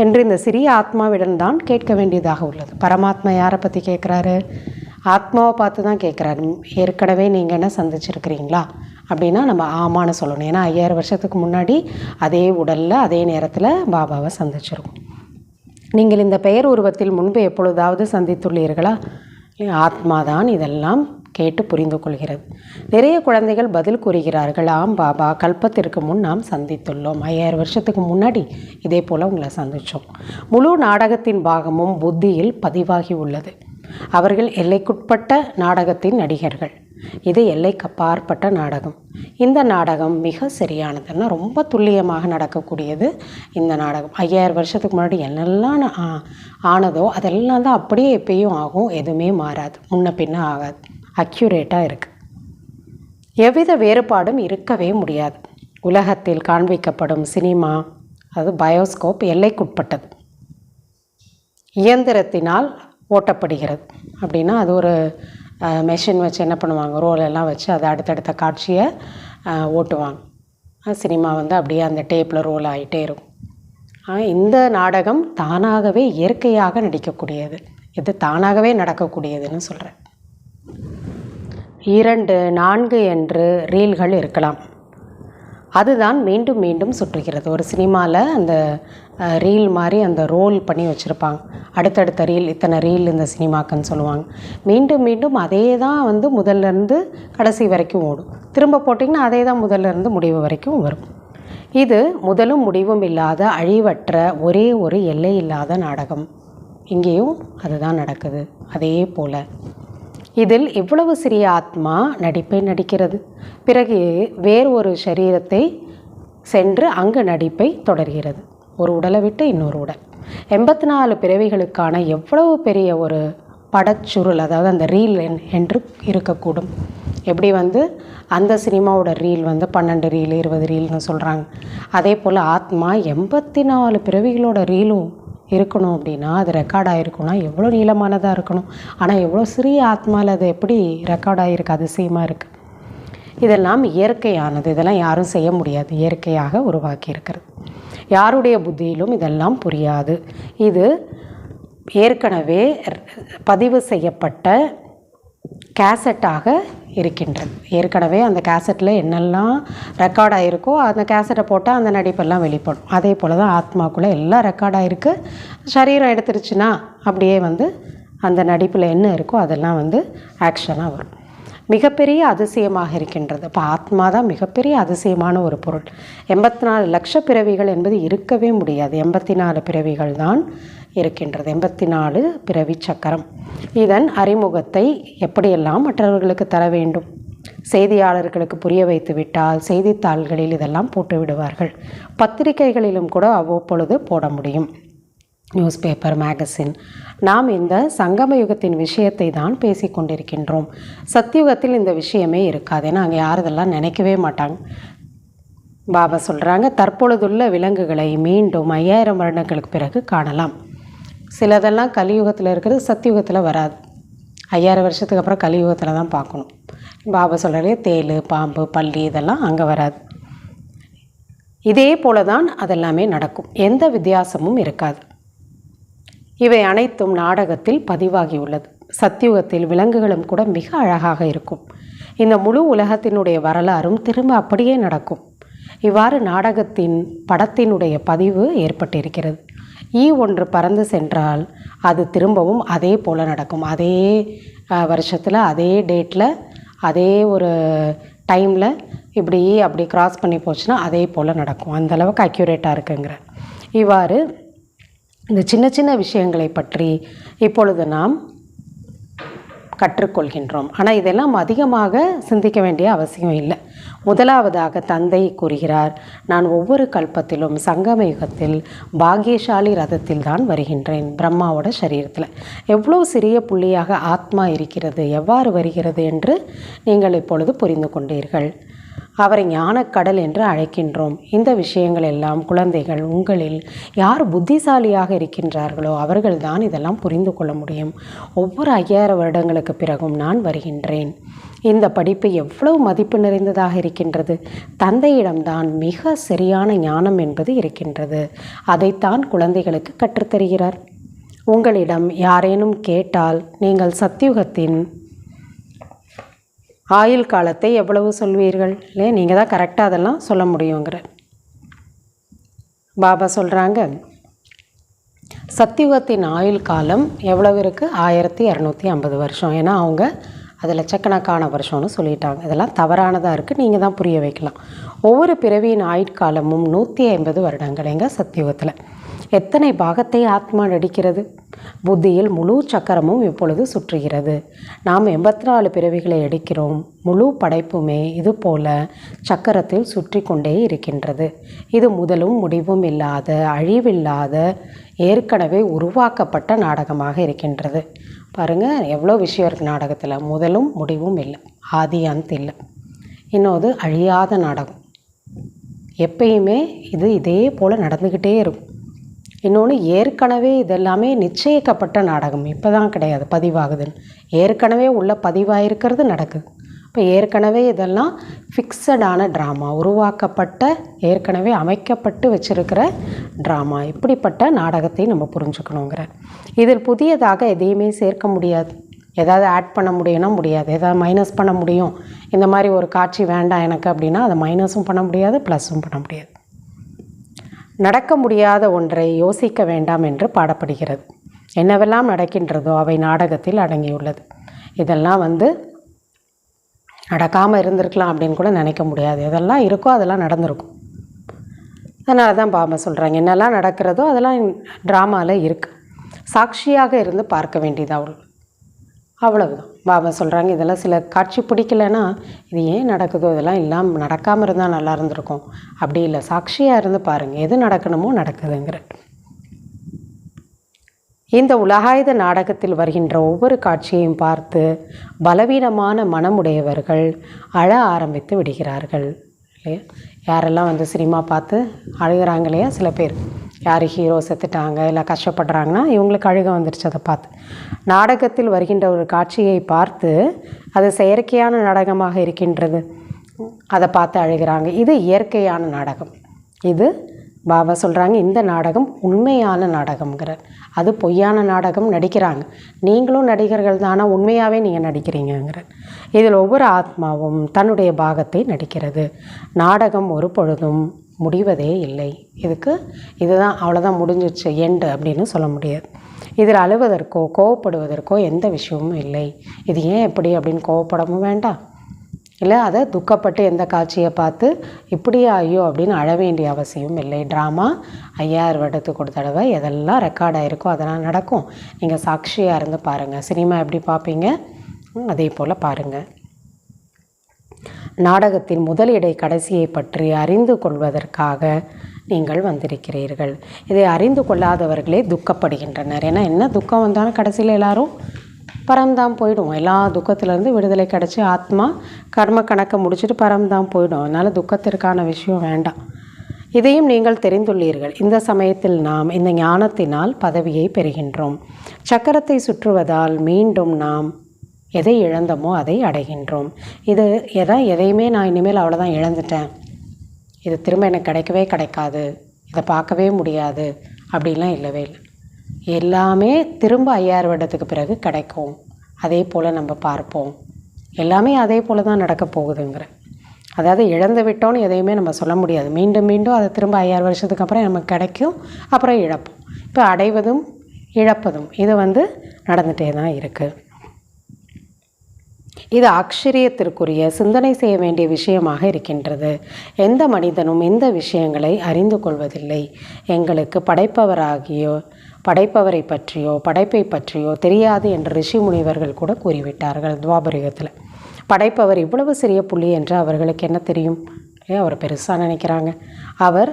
என்று இந்த சிறிய ஆத்மாவிடம்தான் கேட்க வேண்டியதாக உள்ளது. பரமாத்மா யாரை பற்றி கேட்குறாரு? ஆத்மாவை பார்த்து தான் கேட்குறாரு. ஏற்கனவே நீங்கள் என்ன சந்திச்சிருக்கிறீங்களா அப்படின்னா நம்ம ஆமான்னு சொல்லணும். ஏன்னா 5000 வருஷத்துக்கு முன்னாடி அதே உடலில் அதே நேரத்தில் பாபாவை சந்திச்சிருக்கோம். நீங்கள் இந்த பெயர் உருவத்தில் முன்பு எப்பொழுதாவது சந்தித்துள்ளீர்களா? ஆத்மா தான் இதெல்லாம் கேட்டு புரிந்து கொள்கிறது. நிறைய குழந்தைகள் பதில் கூறுகிறார்கள், ஆம் பாபா, கல்பத்திற்கு முன் நாம் சந்தித்துள்ளோம். 5000 வருஷத்துக்கு முன்னாடி இதே போல் உங்களை சந்தித்தோம். முழு நாடகத்தின் பாகமும் புத்தியில் பதிவாகி உள்ளது. அவர்கள் எல்லைக்குட்பட்ட நாடகத்தின் நடிகர்கள். இது எல்லைக்கு அப்பாற்பட்ட நாடகம். இந்த நாடகம் மிக சரியானதுன்னா ரொம்ப துல்லியமாக நடக்கக்கூடியது இந்த நாடகம். 5000 வருஷத்துக்கு முன்னாடி என்னெல்லாம் ஆனதோ அதெல்லாம் தான் அப்படியே எப்பயும் ஆகும். எதுவுமே மாறாது, முன்ன பின்ன ஆகாது, அக்யூரேட்டாக இருக்குது. எவ்வித வேறுபாடும் இருக்கவே முடியாது. உலகத்தில் காண்பிக்கப்படும் சினிமா, அது பயோஸ்கோப், எல்லைக்குட்பட்டது. இயந்திரத்தினால் ஓட்டப்படுகிறது. அப்படின்னா அது ஒரு மெஷின் வச்சு என்ன பண்ணுவாங்க, ரோலெல்லாம் வச்சு அதை அடுத்தடுத்த காட்சியை ஓட்டுவாங்க. சினிமா அப்படியே அந்த டேப்பில் ரோல் ஆகிட்டே இருக்கும். இந்த நாடகம் தானாகவே இயற்கையாக நடிக்கக்கூடியது. இது தானாகவே நடக்கக்கூடியதுன்னு சொல்கிறேன். 2, 4 என்று ரீல்கள் இருக்கலாம். அதுதான் மீண்டும் மீண்டும் சுற்றுகிறது. ஒரு சினிமாவில் அந்த ரீல் மாதிரி அந்த ரோல் பண்ணி வச்சுருப்பாங்க. அடுத்தடுத்த ரீல், இத்தனை ரீல் இந்த சினிமாக்குன்னு சொல்லுவாங்க. மீண்டும் மீண்டும் அதே தான் முதல்லேருந்து கடைசி வரைக்கும் ஓடும். திரும்ப போட்டிங்கன்னா அதே தான் முதல்லேருந்து முடிவு வரைக்கும் வரும். இது முதலும் முடிவும் இல்லாத அழிவற்ற ஒரே ஒரு எல்லை இல்லாத நாடகம். இங்கேயும் அதுதான் நடக்குது. அதே போல் இதில் இவ்வளவு சிறிய ஆத்மா நடிப்பை நடிக்கிறது. பிறகு வேறு ஒரு சரீரத்தை சென்று அங்கு நடிப்பை தொடர்கிறது. ஒரு உடலை விட்டு இன்னொரு உடல். 84 பிறவிகளுக்கான எவ்வளவு பெரிய ஒரு படச்சுருள், அதாவது அந்த ரீல் என்று இருக்கக்கூடும். எப்படி அந்த சினிமாவோட ரீல் 12 ரீல் 20 ரீல்னு சொல்கிறாங்க. அதே போல் ஆத்மா 84 பிறவிகளோட ரீலும் இருக்கணும். அப்படின்னா அது ரெக்கார்ட் ஆகிருக்குன்னா எவ்வளோ நீளமானதாக இருக்கணும். ஆனால் எவ்வளோ சிறிய ஆத்மாவில் அது எப்படி ரெக்கார்ட் ஆகிருக்கு, அதிசயமாக இருக்குது. இதெல்லாம் இயற்கையானது. இதெல்லாம் யாரும் செய்ய முடியாது. இயற்கையாக உருவாக்கி இருக்கிறது. யாருடைய புத்தியிலும் இதெல்லாம் புரியாது. இது ஏற்கனவே பதிவு செய்யப்பட்ட கேசட்டாக இருக்கின்றது. ஏற்கனவே அந்த கேசட்டில் என்னெல்லாம் ரெக்கார்ட் ஆகிருக்கோ அந்த கேசட்டை போட்டால் அந்த நடிப்பெல்லாம் வெளிப்படும். அதே போல் தான் ஆத்மாக்குள்ளே எல்லாம் ரெக்கார்ட் ஆகிருக்கு. சரீரம் எடுத்துருச்சுன்னா அப்படியே அந்த நடிப்பில் என்ன இருக்கோ அதெல்லாம் ஆக்ஷனாக வரும். மிகப்பெரிய அதிசயமாக இருக்கின்றது. இப்போ ஆத்மா தான் மிகப்பெரிய அதிசயமான ஒரு பொருள். 84 லட்ச பிறவிகள் என்பது இருக்கவே முடியாது. 84 பிறவிகள் தான் இருக்கின்றது. 84 பிறவி சக்கரம். இதன் அறிமுகத்தை எப்படியெல்லாம் மற்றவர்களுக்கு தர வேண்டும்? செய்தியாளர்களுக்கு புரிய வைத்து விட்டால் செய்தித்தாள்களில் இதெல்லாம் போட்டு விடுவார்கள். பத்திரிகைகளிலும் கூட அவ்வப்பொழுது போட முடியும். News paper, magazine. நாம் இந்த சங்கம யுகத்தின் விஷயத்தை தான் பேசி கொண்டிருக்கின்றோம். சத்தியுகத்தில் இந்த விஷயமே இருக்காது. ஏன்னா அங்கே யாரும் இதெல்லாம் நினைக்கவே மாட்டாங்க. பாபா சொல்கிறாங்க, தற்பொழுதுள்ள விலங்குகளை மீண்டும் 5000 வருடங்களுக்கு பிறகு காணலாம். சிலதெல்லாம் கலியுகத்தில் இருக்கிறது, சத்தியுகத்தில் வராது. 5000 வருஷத்துக்கு அப்புறம் கலியுகத்தில் தான் பார்க்கணும். பாபா சொல்கிறதே தேள், பாம்பு, பல்லி இதெல்லாம் அங்கே வராது. இதே போல தான் அதெல்லாமே நடக்கும். எந்த வித்தியாசமும் இருக்காது. இவை அனைத்தும் நாடகத்தில் பதிவாகியுள்ளது. சத்தியுகத்தில் விலங்குகளும் கூட மிக அழகாக இருக்கும். இந்த முழு உலகத்தினுடைய வரலாறும் திரும்ப அப்படியே நடக்கும். இவ்வாறு நாடகத்தின் படத்தினுடைய பதிவு ஏற்பட்டிருக்கிறது. ஒன்று பறந்து சென்றால் அது திரும்பவும் அதே போல் நடக்கும். அதே வருஷத்தில், அதே டேட்டில், அதே ஒரு டைமில் அப்படி கிராஸ் பண்ணி போச்சுன்னா அதே போல் நடக்கும். அந்தளவுக்கு அக்யூரேட்டாக இருக்குங்கிற. இவ்வாறு இந்த சின்ன சின்ன விஷயங்களை பற்றி இப்பொழுது நாம் கற்றுக்கொள்கின்றோம். ஆனால் இதெல்லாம் அதிகமாக சிந்திக்க வேண்டிய அவசியம் இல்லை. முதலாவதாக தந்தை கூறுகிறார், நான் ஒவ்வொரு கல்பத்திலும் சங்கம யுகத்தில் பாக்கியசாலி ரதத்தில் தான் வருகின்றேன். பிரம்மாவோட சரீரத்தில் எவ்வளோ சிறிய புள்ளியாக ஆத்மா இருக்கிறது, எவ்வாறு வருகிறது என்று நீங்கள் இப்பொழுது புரிந்து கொண்டீர்கள். அவரை ஞானக்கடல் என்று அழைக்கின்றோம். இந்த விஷயங்கள் எல்லாம் குழந்தைகள், உங்களில் யார் புத்திசாலியாக இருக்கின்றார்களோ அவர்கள்தான் இதெல்லாம் புரிந்து கொள்ள முடியும். ஒவ்வொரு 5000 வருடங்களுக்கு பிறகும் நான் வருகின்றேன். இந்த படிப்பு எவ்வளவு மதிப்பு நிறைந்ததாக இருக்கின்றது. தந்தையிடம்தான் மிக சரியான ஞானம் என்பது இருக்கின்றது. அதைத்தான் குழந்தைகளுக்கு கற்றுத்தருகிறார். உங்களிடம் யாரேனும் கேட்டால் நீங்கள் சத்தியுகத்தின் ஆயுள் காலத்தை எவ்வளவு சொல்வீர்கள்? இல்லை, நீங்கள் தான் கரெக்டாக அதெல்லாம் சொல்ல முடியுங்கிற பாபா சொல்கிறாங்க. சத்தியுகத்தின் ஆயுள் காலம் எவ்வளவு இருக்குது? 1250 வருஷம். ஏன்னா அவங்க அது லட்சக்கணக்கான வருஷம்னு சொல்லிட்டாங்க. இதெல்லாம் தவறானதாக இருக்குது. நீங்கள் தான் புரிய வைக்கலாம். ஒவ்வொரு பிறவியின் ஆயுட்காலமும் 150 வருடங்கள். சத்தியுகத்தில் எத்தனை பாகத்தை ஆத்மா நடிக்கிறது? புத்தியில் முழு சக்கரமும் இப்பொழுது சுற்றுகிறது. நாம் 84 பிறவிகளை எடுக்கிறோம். முழு படைப்புமே இது போல சக்கரத்தில் சுற்றி கொண்டே இருக்கின்றது. இது முதலும் முடிவும் இல்லாத, அழிவில்லாத, ஏற்கனவே உருவாக்கப்பட்ட நாடகமாக இருக்கின்றது. பாருங்கள், எவ்வளோ விஷயம் இருக்குது நாடகத்தில். முதலும் முடிவும் இல்லை, ஆதி அந்த இல்லை. இன்னொரு அழியாத நாடகம். எப்பயுமே இது இதே போல் நடந்துக்கிட்டே இருக்கும். இன்னொன்று, ஏற்கனவே இதெல்லாமே நிச்சயிக்கப்பட்ட நாடகம். இப்போ தான் கிடையாது பதிவாகுதுன்னு. ஏற்கனவே உள்ள பதிவாயிருக்கிறது நடக்குது. இப்போ ஏற்கனவே இதெல்லாம் ஃபிக்ஸடான ட்ராமா, உருவாக்கப்பட்ட, ஏற்கனவே அமைக்கப்பட்டு வச்சுருக்கிற ட்ராமா. இப்படிப்பட்ட நாடகத்தை நம்ம புரிஞ்சுக்கணுங்கிற. இதில் புதியதாக எதையுமே சேர்க்க முடியாது. ஏதாவது ஆட் பண்ண முடியும்னா முடியாது. ஏதாவது மைனஸ் பண்ண முடியும். இந்த மாதிரி ஒரு காட்சி வேண்டாம் எனக்கு அப்படின்னா அதை மைனஸும் பண்ண முடியாது, ப்ளஸ்ஸும் பண்ண முடியாது. நடக்க முடியாத ஒன்றை யோசிக்க வேண்டாம் என்று பாடப்படுகிறது. என்னவெல்லாம் நடக்கின்றதோ அவை நாடகத்தில் அடங்கியுள்ளது. இதெல்லாம் நடக்காமல் இருந்திருக்கலாம் அப்படின்னு கூட நினைக்க முடியாது. எதெல்லாம் இருக்கோ அதெல்லாம் நடந்திருக்கும். அதனால தான் பாபா சொல்கிறாங்க, என்னெல்லாம் நடக்கிறதோ அதெல்லாம் ட்ராமாவில் இருக்குது. சாட்சியாக இருந்து பார்க்க வேண்டியது அவ்வளவுதான். பாபா சொல்கிறாங்க, இதெல்லாம் சில காட்சி பிடிக்கலைன்னா இது ஏன் நடக்குதோ, இதெல்லாம் இல்லாமல் நடக்காமல் இருந்தால் நல்லா இருந்திருக்கும். அப்படி இல்லை, சாட்சியாக இருந்து பாருங்கள், எது நடக்கணுமோ நடக்குதுங்கிற. இந்த உலகாயுத நாடகத்தில் வருகின்ற ஒவ்வொரு காட்சியையும் பார்த்து பலவீனமான மனமுடையவர்கள் அழ ஆரம்பித்து விடுகிறார்கள் இல்லையா? யாரெல்லாம் சினிமா பார்த்து அழுகிறாங்க இல்லையா? சில பேர் யார் ஹீரோ செத்துட்டாங்க இல்லை கஷ்டப்படுறாங்கன்னா இவங்களுக்கு அழுக வந்துடுச்சு அதை பார்த்து. நாடகத்தில் வருகின்ற ஒரு காட்சியை பார்த்து அது செயற்கையான நாடகமாக இருக்கின்றது, அதை பார்த்து அழுகிறாங்க. இது இயற்கையான நாடகம். இது பாபா சொல்கிறாங்க, இந்த நாடகம் உண்மையான நாடகம்ங்கிறார். அது பொய்யான நாடகம் நடிக்கிறாங்க. நீங்களும் நடிகர்கள் தானே, உண்மையாகவே நீங்கள் நடிக்கிறீங்கிறார். இதில் ஒவ்வொரு ஆத்மாவும் தன்னுடைய பாகத்தை நடிக்கிறது. நாடகம் ஒரு பொழுதும் முடிவதே இல்லை. இதுதான் அவ்வளோதான் முடிஞ்சிச்சு, எண்டு அப்படின்னு சொல்ல முடியாது. இதில் அழுவதற்கோ கோவப்படுவதற்கோ எந்த விஷயமும் இல்லை. இது ஏன் எப்படி அப்படின்னு கோவப்படவும் வேண்டாம், இல்லை அதை துக்கப்பட்டு எந்த காட்சியை பார்த்து இப்படியே ஐயோ அப்படின்னு அழ வேண்டிய அவசியம் இல்லை. ட்ராமா 5000 வருடத்துக்கு ஒரு தடவை எதெல்லாம் ரெக்கார்ட் ஆகிருக்கோ அதெல்லாம் நடக்கும். நீங்கள் சாட்சியாக இருந்து பாருங்கள். சினிமா எப்படி பார்ப்பீங்க அதே போல் பாருங்கள். நாடகத்தின் முதலிடை கடைசியை பற்றி அறிந்து கொள்வதற்காக நீங்கள் வந்திருக்கிறீர்கள். இதை அறிந்து கொள்ளாதவர்களே துக்கப்படுகின்றனர். ஏன்னா என்ன துக்கம் வந்தாலும் கடைசியில் எல்லாரும் பரம்தாம் போயிடும். எல்லா துக்கத்திலேருந்து விடுதலை கிடச்சி ஆத்மா கர்ம கணக்கை முடிச்சுட்டு பரம்தாம் போயிடும். அதனால் துக்கத்திற்கான விஷயம் வேண்டாம். இதையும் நீங்கள் தெரிந்துள்ளீர்கள். இந்த சமயத்தில் நாம் இந்த ஞானத்தினால் பதவியை பெறுகின்றோம். சக்கரத்தை சுற்றுவதால் மீண்டும் நாம் எதை இழந்தோமோ அதை அடைகின்றோம். எதையுமே நான் இனிமேல் அவ்வளோதான் இழந்துட்டேன், இது திரும்ப எனக்கு கிடைக்கவே கிடைக்காது, இதை பார்க்கவே முடியாது அப்படின்லாம் இல்லவே இல்லை. எல்லாமே திரும்ப 5000 வருடத்துக்கு பிறகு கிடைக்கும். அதே போல் நம்ம பார்ப்போம். எல்லாமே அதே போல் தான் நடக்க போகுதுங்கிற. அதாவது இழந்து விட்டோன்னு எதையுமே நம்ம சொல்ல முடியாது. மீண்டும் மீண்டும் அதை திரும்ப 5000 வருஷத்துக்கு அப்புறம் நமக்கு கிடைக்கும், அப்புறம் இழப்போம். இப்போ அடைவதும் இழப்பதும் இது நடந்துகிட்டே தான் இருக்குது. இது ஆச்சரியத்திற்குரிய சிந்தனை செய்ய வேண்டிய விஷயமாக இருக்கின்றது. எந்த மனிதனும் இந்த விஷயங்களை அறிந்து கொள்வதில்லை. எங்களுக்கு படைப்பவரை பற்றியோ படைப்பை பற்றியோ தெரியாது என்று ரிஷி முனிவர்கள் கூட கூறிவிட்டார்கள். துவாபரிகத்தில் படைப்பவர் இவ்வளவு சிறிய புள்ளி என்று அவர்களுக்கு என்ன தெரியும்? அவர் பெருசாக நினைக்கிறாங்க. அவர்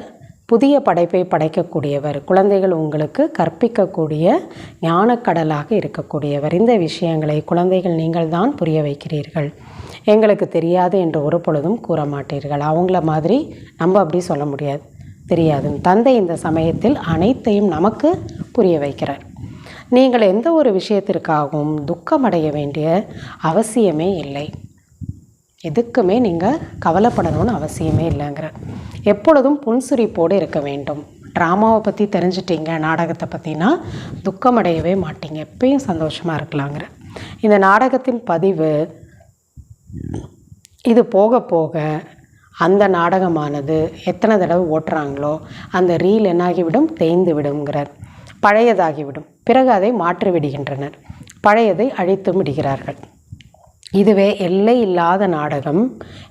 புதிய படைப்பை படைக்கக்கூடியவர். குழந்தைகள் உங்களுக்கு கற்பிக்கக்கூடிய ஞானக்கடலாக இருக்கக்கூடியவர். இந்த விஷயங்களை குழந்தைகள் நீங்கள் தான் புரிய வைக்கிறீர்கள். எங்களுக்கு தெரியாது என்று ஒரு பொழுதும் கூற மாட்டீர்கள். அவங்கள மாதிரி நம்ம அப்படி சொல்ல முடியாது, தெரியாது. தந்தை இந்த சமயத்தில் அனைத்தையும் நமக்கு புரிய வைக்கிறார். நீங்கள் எந்த ஒரு விஷயத்திற்காகவும் துக்கமடைய வேண்டிய அவசியமே இல்லை. எதுக்குமே நீங்கள் கவலைப்படணும்னு அவசியமே இல்லைங்கிற. எப்பொழுதும் புன்சிரிப்போடு இருக்க வேண்டும். ட்ராமாவை பற்றி தெரிஞ்சிட்டிங்க, நாடகத்தை பற்றினா துக்கமடையவே மாட்டீங்க, எப்பயும் சந்தோஷமாக இருக்கலாங்கிற. இந்த நாடகத்தின் பதிவு இது போக போக அந்த நாடகமானது எத்தனை தடவை ஓட்டுறாங்களோ அந்த ரீல் என்னாகிவிடும், தேய்ந்து விடுங்கிறார், பழையதாகிவிடும். பிறகு அதை மாற்றி விடுகின்றனர், பழையதை அழித்து விடுகிறார்கள். இதுவே எல்லை இல்லாத நாடகம்.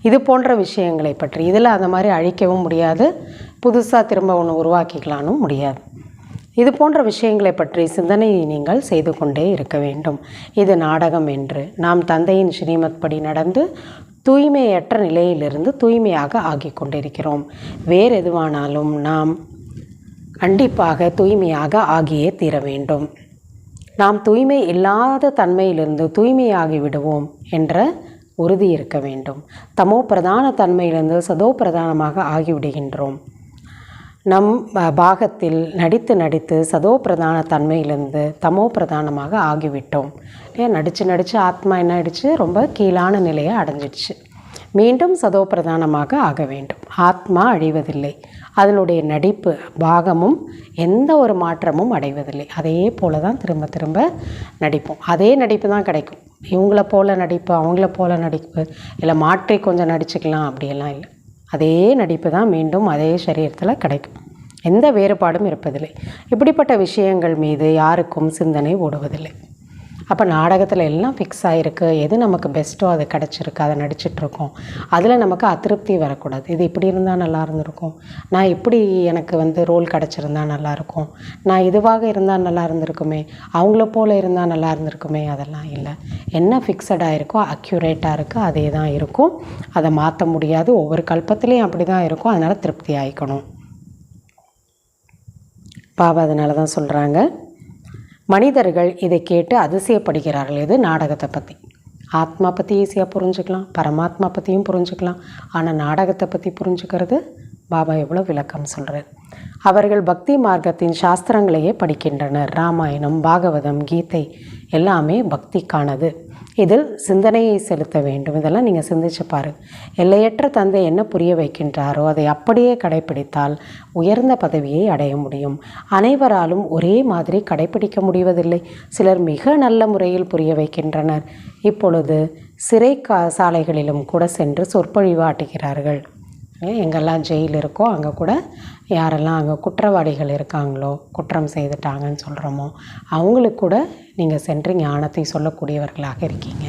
இது போன்ற விஷயங்களை பற்றி இதில் அந்த மாதிரி அழிக்கவும் முடியாது, புதுசாக திரும்ப ஒன்று உருவாக்கிக்கலானும் முடியாது. இது போன்ற விஷயங்களை பற்றி சிந்தனை நீங்கள் செய்து கொண்டே இருக்க வேண்டும். இது நாடகம் என்று நாம் தந்தையின் ஸ்ரீமத் படி நடந்து தூய்மையற்ற நிலையிலிருந்து தூய்மையாக ஆகி கொண்டிருக்கிறோம். வேறு எதுவானாலும் நாம் கண்டிப்பாக தூய்மையாக ஆகியே தீர வேண்டும். நாம் தூய்மை இல்லாத தன்மையிலிருந்து தூய்மையாகி விடுவோம் என்ற உறுதி இருக்க வேண்டும். தமோ பிரதான தன்மையிலிருந்து சதோ பிரதானமாக ஆகிவிடுகின்றோம். நம் பாகத்தில் நடித்து நடித்து சதோ பிரதான தன்மையிலிருந்து தமோ பிரதானமாக ஆகிவிட்டோம். நடித்து ஆத்மா என்ன ஆயிடுச்சு, ரொம்ப கீழான நிலையை அடைஞ்சிடுச்சு. மீண்டும் சதோ பிரதானமாக ஆக வேண்டும். ஆத்மா அழிவதில்லை, அதனுடைய நடிப்பு பாகமும் எந்த ஒரு மாற்றமும் அடைவதில்லை. அதே போல தான் திரும்ப திரும்ப நடிப்போம். அதே நடிப்பு தான் கிடைக்கும். இவங்கள போல் நடிப்பு, அவங்கள போல் நடிப்பு, இல்லை மாற்றி கொஞ்சம் நடிச்சுக்கலாம் அப்படியெல்லாம் இல்லை. அதே நடிப்பு தான் மீண்டும் அதே சரீரத்தில் கிடைக்கும். எந்த வேறுபாடும் இருப்பதில்லை. இப்படிப்பட்ட விஷயங்கள் மீது யாருக்கும் சிந்தனை ஓடுவதில்லை. அப்போ நாடகத்தில் எல்லாம் ஃபிக்ஸ் ஆகிருக்கு. எது நமக்கு பெஸ்ட்டோ அது கிடச்சிருக்கு, அதை நடிச்சிட்ருக்கோம். அதில் நமக்கு அதிருப்தி வரக்கூடாது. இது இப்படி இருந்தால் நல்லா இருந்திருக்கும், நான் இப்படி எனக்கு ரோல் கிடச்சிருந்தா நல்லாயிருக்கும், நான் இதுவாக இருந்தால் நல்லா இருந்திருக்குமே, அவங்கள போல் இருந்தால் நல்லா இருந்திருக்குமே, அதெல்லாம் இல்லை. என்ன ஃபிக்ஸடாக இருக்கோ அக்யூரேட்டாக இருக்குது, அதே தான் இருக்கும். அதை மாற்ற முடியாது. ஒவ்வொரு கல்பத்துலேயும் அப்படி தான் இருக்கும். அதனால் திருப்தி ஆகிக்கணும். பாபா அதனால தான் சொல்கிறாங்க, மனிதர்கள் இதை கேட்டு அதிசயப்படுகிறார்கள். இது நாடகத்தை பற்றி. ஆத்மா பற்றி ஈஸியாக புரிஞ்சுக்கலாம், பரமாத்மா பற்றியும் புரிஞ்சுக்கலாம். ஆனால் நாடகத்தை பற்றி புரிஞ்சுக்கிறது பாபா எவ்வளோ விளக்கம் சொல்கிறார். அவர்கள் பக்தி மார்க்கத்தின் சாஸ்திரங்களையே படிக்கின்றனர். ராமாயணம், பாகவதம், கீதை எல்லாமே பக்திக்கானது. இதில் சிந்தனையை செலுத்த வேண்டும். இதெல்லாம் நீங்கள் சிந்திச்சு பாருங்கள். எல்லையற்ற தந்தை என்ன புரிய வைக்கின்றாரோ அதை அப்படியே கடைப்பிடித்தால் உயர்ந்த பதவியை அடைய முடியும். அனைவராலும் ஒரே மாதிரி கடைப்பிடிக்க முடிவதில்லை. சிலர் மிக நல்ல முறையில் புரிய வைக்கின்றனர். இப்பொழுது சிறை சாலைகளிலும் கூட சென்று சொற்பொழிவாட்டுகிறார்கள். எங்கெல்லாம் ஜெயில் இருக்கோ அங்கே கூட யாரெல்லாம் அங்கே குற்றவாளிகள் இருக்காங்களோ, குற்றம் செய்துட்டாங்கன்னு சொல்கிறோமோ, அவங்களுக்கு கூட நீங்கள் சென்று ஞானத்தை சொல்லக்கூடியவர்களாக இருக்கீங்க.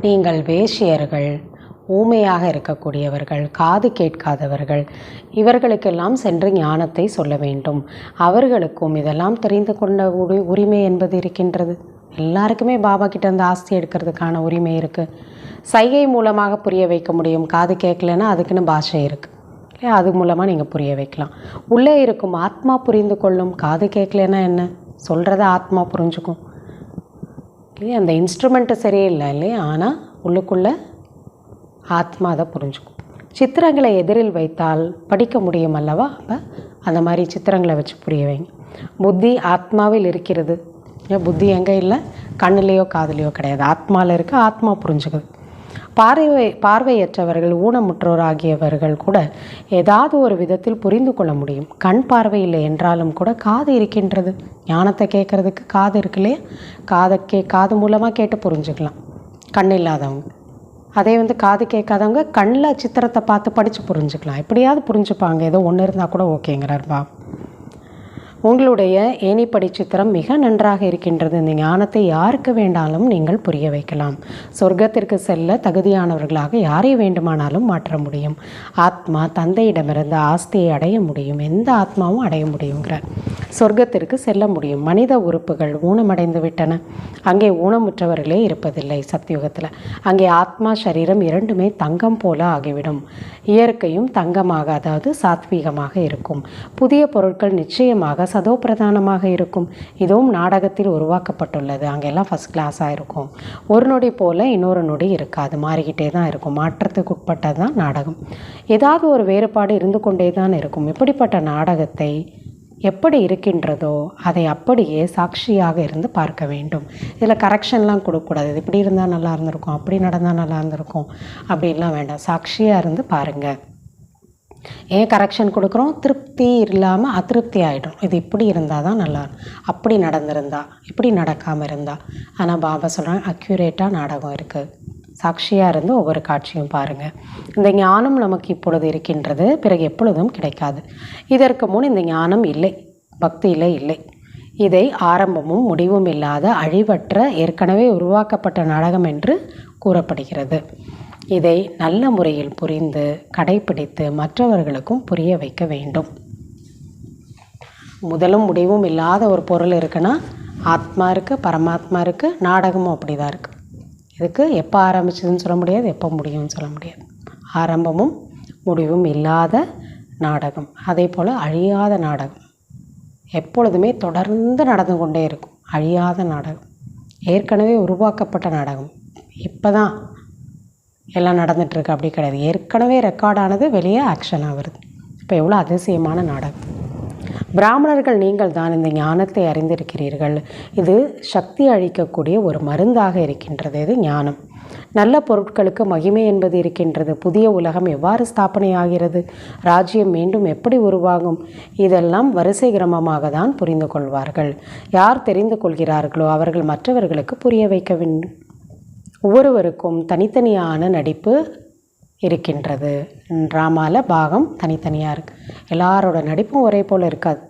நீங்கள் வேஷ்யர்கள், ஊமையாக இருக்கக்கூடியவர்கள், காது கேட்காதவர்கள், இவர்களுக்கெல்லாம் சென்று ஞானத்தை சொல்ல வேண்டும். அவர்களுக்கும் இதெல்லாம் தெரிந்து கொண்ட உரிமை என்பது இருக்கின்றது. எல்லாருக்குமே பாபா கிட்ட அந்த ஆஸ்தி எடுக்கிறதுக்கான உரிமை இருக்குது. சைகை மூலமாக புரிய வைக்க முடியும். காது கேட்கலன்னா அதுக்குன்னு பாஷை இருக்குது இல்லையா, அது மூலமாக நீங்கள் புரிய வைக்கலாம். உள்ளே இருக்கும் ஆத்மா புரிந்து கொள்ளும். காது கேட்கலன்னா என்ன, சொல்கிறத ஆத்மா புரிஞ்சுக்கும் இல்லையா. அந்த இன்ஸ்ட்ருமெண்ட்டு சரியில்லை இல்லையா, ஆனால் உள்ளுக்குள்ளே ஆத்மா அதை புரிஞ்சுக்கும். சித்திரங்களை எதிரில் வைத்தால் படிக்க முடியும் அல்லவா. அப்போ அந்த மாதிரி சித்திரங்களை வச்சு புரிய வைங்க. புத்தி ஆத்மாவில் இருக்கிறது. புத்தி எங்கே இல்லை, கண்ணுலேயோ காதுலேயோ கிடையாது, ஆத்மாவில் இருக்க. ஆத்மா புரிஞ்சுக்குது. பார்வையற்றவர்கள், ஊனமுற்றோர் ஆகியவர்கள் கூட ஏதாவது ஒரு விதத்தில் புரிந்து கொள்ள முடியும். கண் பார்வை இல்லை என்றாலும் கூட காது இருக்கின்றது. ஞானத்தை கேட்குறதுக்கு காது இருக்கு இல்லையா. காது மூலமாக கேட்டு புரிஞ்சுக்கலாம். கண் இல்லாதவங்க அதே காது கேட்காதவங்க கண்ணில் சித்திரத்தை பார்த்து படித்து புரிஞ்சுக்கலாம். எப்படியாவது புரிஞ்சுப்பாங்க. ஏதோ ஒன்று இருந்தால் கூட ஓகேங்கிறார் பாபா. உங்களுடைய ஏணிப்படி சித்திரம் மிக நன்றாக இருக்கின்றது. இந்த ஞானத்தை யாருக்கு வேண்டாலும் நீங்கள் புரிய வைக்கலாம். சொர்க்கத்திற்கு செல்ல தகுதியானவர்களாக யாரை வேண்டுமானாலும் மாற்ற முடியும். ஆத்மா தந்தையிடமிருந்து ஆஸ்தியை அடைய முடியும். எந்த ஆத்மாவும் அடைய முடியுங்கிறார். சொர்க்கத்திற்கு செல்ல முடியும். மனித உறுப்புகள் ஊனமடைந்து விட்டன. அங்கே ஊனமுற்றவர்களே இருப்பதில்லை சத்தியுகத்தில். அங்கே ஆத்மா சரீரம் இரண்டுமே தங்கம் போல ஆகிவிடும். இயற்கையும் தங்கமாக, அதாவது சாத்வீகமாக இருக்கும். புதிய பொருட்கள் நிச்சயமாக சதோ பிரதானமாக இருக்கும். இதுவும் நாடகத்தில் உருவாக்கப்பட்டுள்ளது. அங்கெல்லாம் ஃபஸ்ட் கிளாஸாக இருக்கும். ஒரு நொடி போல் இன்னொரு நொடி இருக்காது, மாறிக்கிட்டே தான் இருக்கும். மாற்றத்துக்கு உட்பட்டது தான் நாடகம். ஏதாவது ஒரு வேறுபாடு இருந்து கொண்டே தான் இருக்கும். இப்படிப்பட்ட நாடகத்தை எப்படி இருக்கின்றதோ அதை அப்படியே சாட்சியாக இருந்து பார்க்க வேண்டும். இதில் கரெக்ஷன்லாம் கொடுக்கக்கூடாது. இது இப்படி இருந்தால் நல்லா இருந்திருக்கும், அப்படி நடந்தால் நல்லா இருந்திருக்கும் அப்படின்லாம் வேண்டாம். சாட்சியாக இருந்து பாருங்கள். ஏன் கரெக்ஷன் கொடுக்குறோம், திருப்தி இல்லாமல் அதிருப்தி ஆகிடும். இது இப்படி இருந்தால் தான் நல்லா, அப்படி நடந்திருந்தா, இப்படி நடக்காமல் இருந்தால். ஆனால் பாபா சொல்கிறாங்க அக்யூரேட்டாக நாடகம் இருக்குது. சாட்சியாக இருந்து ஒவ்வொரு காட்சியும் பாருங்கள். இந்த ஞானம் நமக்கு இப்பொழுது இருக்கின்றது, பிறகு எப்பொழுதும் கிடைக்காது. இதற்கு முன் இந்த ஞானம் இல்லை, பக்தியில் இல்லை. இதை ஆரம்பமும் முடிவும் இல்லாத அழிவற்ற ஏற்கனவே உருவாக்கப்பட்ட நாடகம் என்று கூறப்படுகிறது. இதை நல்ல முறையில் புரிந்து கடைப்பிடித்து மற்றவர்களுக்கும் புரிய வைக்க வேண்டும். முதலும் முடிவும் இல்லாத ஒரு பொருள் இருக்குன்னா ஆத்மா இருக்குது, பரமாத்மா இருக்குது, நாடகமும் அப்படி தான் இருக்குது. இதுக்கு எப்போ ஆரம்பிச்சதுன்னு சொல்ல முடியாது, எப்போ முடியும்னு சொல்ல முடியாது. ஆரம்பமும் முடிவும் இல்லாத நாடகம், அதே போல் அழியாத நாடகம், எப்பொழுதுமே தொடர்ந்து நடந்து கொண்டே இருக்கும். அழியாத நாடகம், ஏற்கனவே உருவாக்கப்பட்ட நாடகம், இப்போ தான் எல்லாம் நடந்துகிட்ருக்கு அப்படி கிடையாது. ஏற்கனவே ரெக்கார்டானது வெளியே ஆக்ஷனாக வருது. இப்போ எவ்வளோ அதிசயமான நாடகம். பிராமணர்கள் நீங்கள் தான் இந்த ஞானத்தை அறிந்திருக்கிறீர்கள். இது சக்தி அளிக்கக்கூடிய ஒரு மருந்தாக இருக்கின்றது. இது ஞானம். நல்ல பொருட்களுக்கு மகிமை என்பது இருக்கின்றது. புதிய உலகம் எவ்வாறு ஸ்தாபனை ஆகிறது, ராஜ்யம் மீண்டும் எப்படி உருவாகும், இதெல்லாம் வரிசை கிரமமாக தான் புரிந்து கொள்வார்கள். யார் தெரிந்து கொள்கிறார்களோ அவர்கள் மற்றவர்களுக்கு புரிய வைக்க வேண்டும். ஒவ்வொருவருக்கும் தனித்தனியான நடிப்பு இருக்கின்றது. ட்ராமாவில் பாகம் தனித்தனியாக இருக்குது. எல்லாரோட நடிப்பும் ஒரே போல் இருக்காது.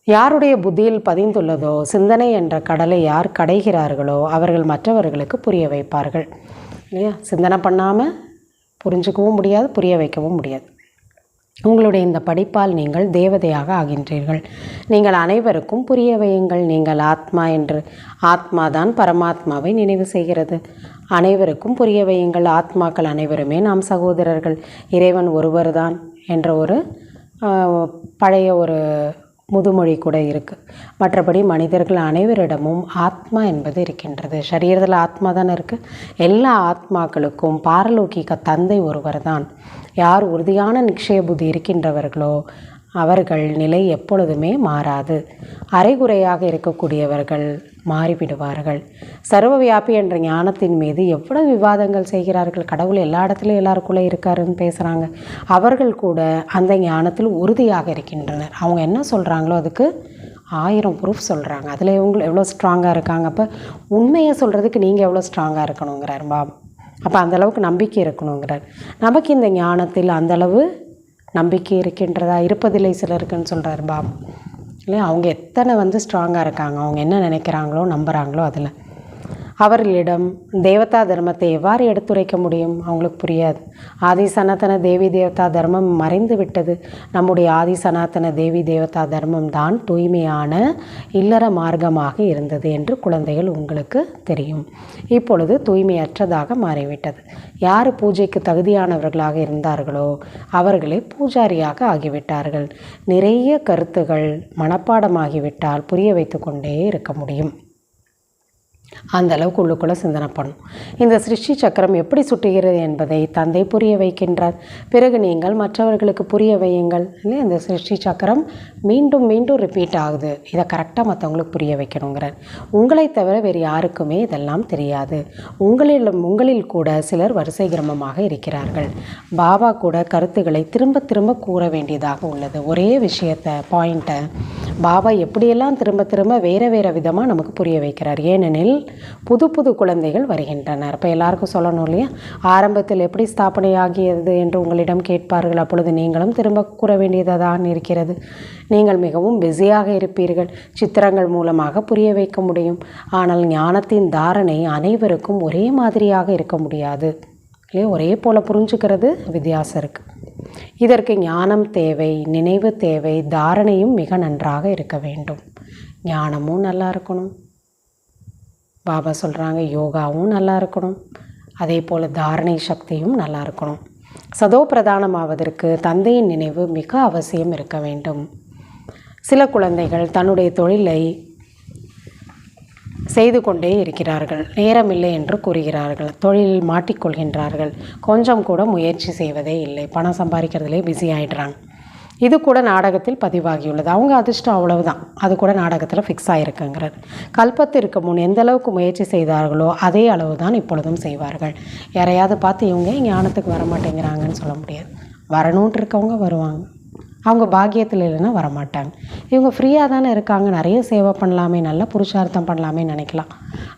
யாருடைய புத்தியில் பதிந்துள்ளதோ சிந்தனை என்ற கடலை யார் கடைகிறார்களோ அவர்கள் மற்றவர்களுக்கு புரிய வைப்பார்கள். இல்லையா? சிந்தனை பண்ணாமல் புரிஞ்சுக்கவும் முடியாது, புரிய வைக்கவும் முடியாது. உங்களுடைய இந்த படிப்பால் நீங்கள் தேவதையாக ஆகின்றீர்கள். நீங்கள் அனைவருக்கும் புரிய வையுங்கள். நீங்கள் ஆத்மா என்று. ஆத்மா தான் பரமாத்மாவை நினைவு செய்கிறது. அனைவருக்கும் புரிய வையுங்கள். ஆத்மாக்கள் அனைவருமே நாம் சகோதரர்கள், இறைவன் ஒருவர் தான் என்ற ஒரு பழைய ஒரு முதுமொழி கூட இருக்குது. மற்றபடி மனிதர்கள் அனைவரிடமும் ஆத்மா என்பது இருக்கின்றது. சரீரத்தில் ஆத்மா தானே இருக்குது. எல்லா ஆத்மாக்களுக்கும் பாரலோகிக தந்தை ஒருவர் தான். யார் உறுதியான நிச்சய புத்தி இருக்கின்றவர்களோ அவர்கள் நிலை எப்பொழுதுமே மாறாது. அரைகுறையாக இருக்கக்கூடியவர்கள் மாறிவிடுவார்கள். சர்வவியாபி என்ற ஞானத்தின் மீது எவ்வளவு விவாதங்கள் செய்கிறார்கள். கடவுள் எல்லா இடத்துலையும் எல்லாருக்குள்ளே இருக்காருன்னு பேசுகிறாங்க. அவர்கள் கூட அந்த ஞானத்தில் உறுதியாக இருக்கின்றனர். அவங்க என்ன சொல்கிறாங்களோ அதுக்கு 1000 ப்ரூஃப் சொல்கிறாங்க. அதில் இவங்க எவ்வளோ ஸ்ட்ராங்காக இருக்காங்க. அப்போ உண்மையை சொல்கிறதுக்கு நீங்கள் எவ்வளோ ஸ்ட்ராங்காக இருக்கணுங்கிறார் பாபா. அப்போ அந்தளவுக்கு நம்பிக்கை இருக்கணுங்கிறார். நமக்கு இந்த ஞானத்தில் அந்தளவு நம்பிக்கை இருக்கின்றதா? இருப்பதில்லை சிலருக்குன்னு சொல்கிறார் பாபா. இல்லையா? அவங்க எத்தனை ஸ்ட்ராங்காக இருக்காங்க, அவங்க என்ன நினைக்கிறாங்களோ நம்புகிறாங்களோ அதில். அவர்களிடம் தேவதா தர்மத்தை எவ்வாறு எடுத்துரைக்க முடியும்? அவங்களுக்கு புரியாது. ஆதி சனாதன தேவி தேவதா தர்மம் மறைந்து விட்டது. நம்முடைய ஆதி சனாதன தேவி தேவதா தர்மம் தான் தூய்மையான இல்லற மார்க்கமாக இருந்தது என்று குழந்தைகள் உங்களுக்கு தெரியும். இப்பொழுது தூய்மையற்றதாக மாறிவிட்டது. யார் பூஜைக்கு தகுதியானவர்களாக இருந்தார்களோ அவர்களே பூஜாரியாக ஆகிவிட்டார்கள். நிறைய கருத்துகள் மனப்பாடமாகிவிட்டால் புரிய வைத்து கொண்டே இருக்க முடியும். அந்த அளவுக்கு உள்ளுக்குள்ளே சிந்தனை பண்ணும். இந்த சிருஷ்டி சக்கரம் எப்படி சுட்டுகிறது என்பதை தந்தை புரிய வைக்கின்றார். பிறகு நீங்கள் மற்றவர்களுக்கு புரிய வையுங்கள். இல்லை, இந்த சிருஷ்டி சக்கரம் மீண்டும் மீண்டும் ரிப்பீட் ஆகுது. இதை கரெக்டாக மற்றவங்களுக்கு புரிய வைக்கணுங்கிறார். உங்களை தவிர வேறு யாருக்குமே இதெல்லாம் தெரியாது. உங்களில் கூட சிலர் வரிசை கிரமமாக இருக்கிறார்கள். பாபா கூட கருத்துக்களை திரும்ப திரும்ப கூற வேண்டியதாக உள்ளது. ஒரே விஷயத்தை பாயிண்ட்டை பாபா எப்படியெல்லாம் திரும்ப திரும்ப வேறு வேறு விதமாக நமக்கு புரிய வைக்கிறார். ஏனெனில் புது புது குழந்தைகள் வருகின்றனர். இப்போ எல்லாருக்கும் சொல்லணும் இல்லையா? ஆரம்பத்தில் எப்படி ஸ்தாபனை ஆகியது என்று உங்களிடம் கேட்பார்கள். அப்பொழுது நீங்களும் திரும்ப கூற வேண்டியதான் இருக்கிறது. நீங்கள் மிகவும் பிஸியாக இருப்பீர்கள். சித்திரங்கள் மூலமாக புரிய வைக்க முடியும். ஆனால் ஞானத்தின் தாரணை அனைவருக்கும் ஒரே மாதிரியாக இருக்க முடியாது. இல்லையா? ஒரே போல் புரிஞ்சுக்கிறது வித்தியாசம் இருக்குது. இதற்கு ஞானம் தேவை, நினைவு தேவை, தாரணையும் மிக நன்றாக இருக்க வேண்டும். ஞானமும் நல்லா இருக்கணும். பாபா சொல்கிறாங்க யோகாவும் நல்லா இருக்கணும். அதே போல் தாரணை சக்தியும் நல்லா இருக்கணும். சதோ பிரதானமாவதற்கு தந்தையின் நினைவு மிக அவசியம் இருக்க வேண்டும். சில குழந்தைகள் தன்னுடைய தொழிலை செய்து கொண்டே இருக்கிறார்கள். நேரமில்லை என்று கூறுகிறார்கள். தொழிலில் மாட்டிக்கொள்கின்றார்கள். கொஞ்சம் கூட முயற்சி செய்வதே இல்லை. பணம் சம்பாதிக்கிறதுலே பிஸி ஆகிடுறாங்க. இது கூட நாடகத்தில் பதிவாகியுள்ளது. அவங்க அதிர்ஷ்டம் அவ்வளவுதான். அது கூட நாடகத்தில் ஃபிக்ஸ் ஆகிருக்குங்கிறது. கல்பத்திற்கு முன் எந்த அளவுக்கு முயற்சி செய்தார்களோ அதே அளவு தான் இப்பொழுதும் செய்வார்கள். யாரையாவது பார்த்து இவங்க ஞானத்துக்கு வரமாட்டேங்கிறாங்கன்னு சொல்ல முடியாது. வரணுன்ட்டு இருக்கவங்க வருவாங்க. அவங்க பாக்கியத்தில் இல்லைன்னா வரமாட்டாங்க. இவங்க ஃப்ரீயாக தானே இருக்காங்க, நிறைய சேவை பண்ணலாமே, நல்ல புருஷார்த்தம் பண்ணலாமே நினைக்கலாம்.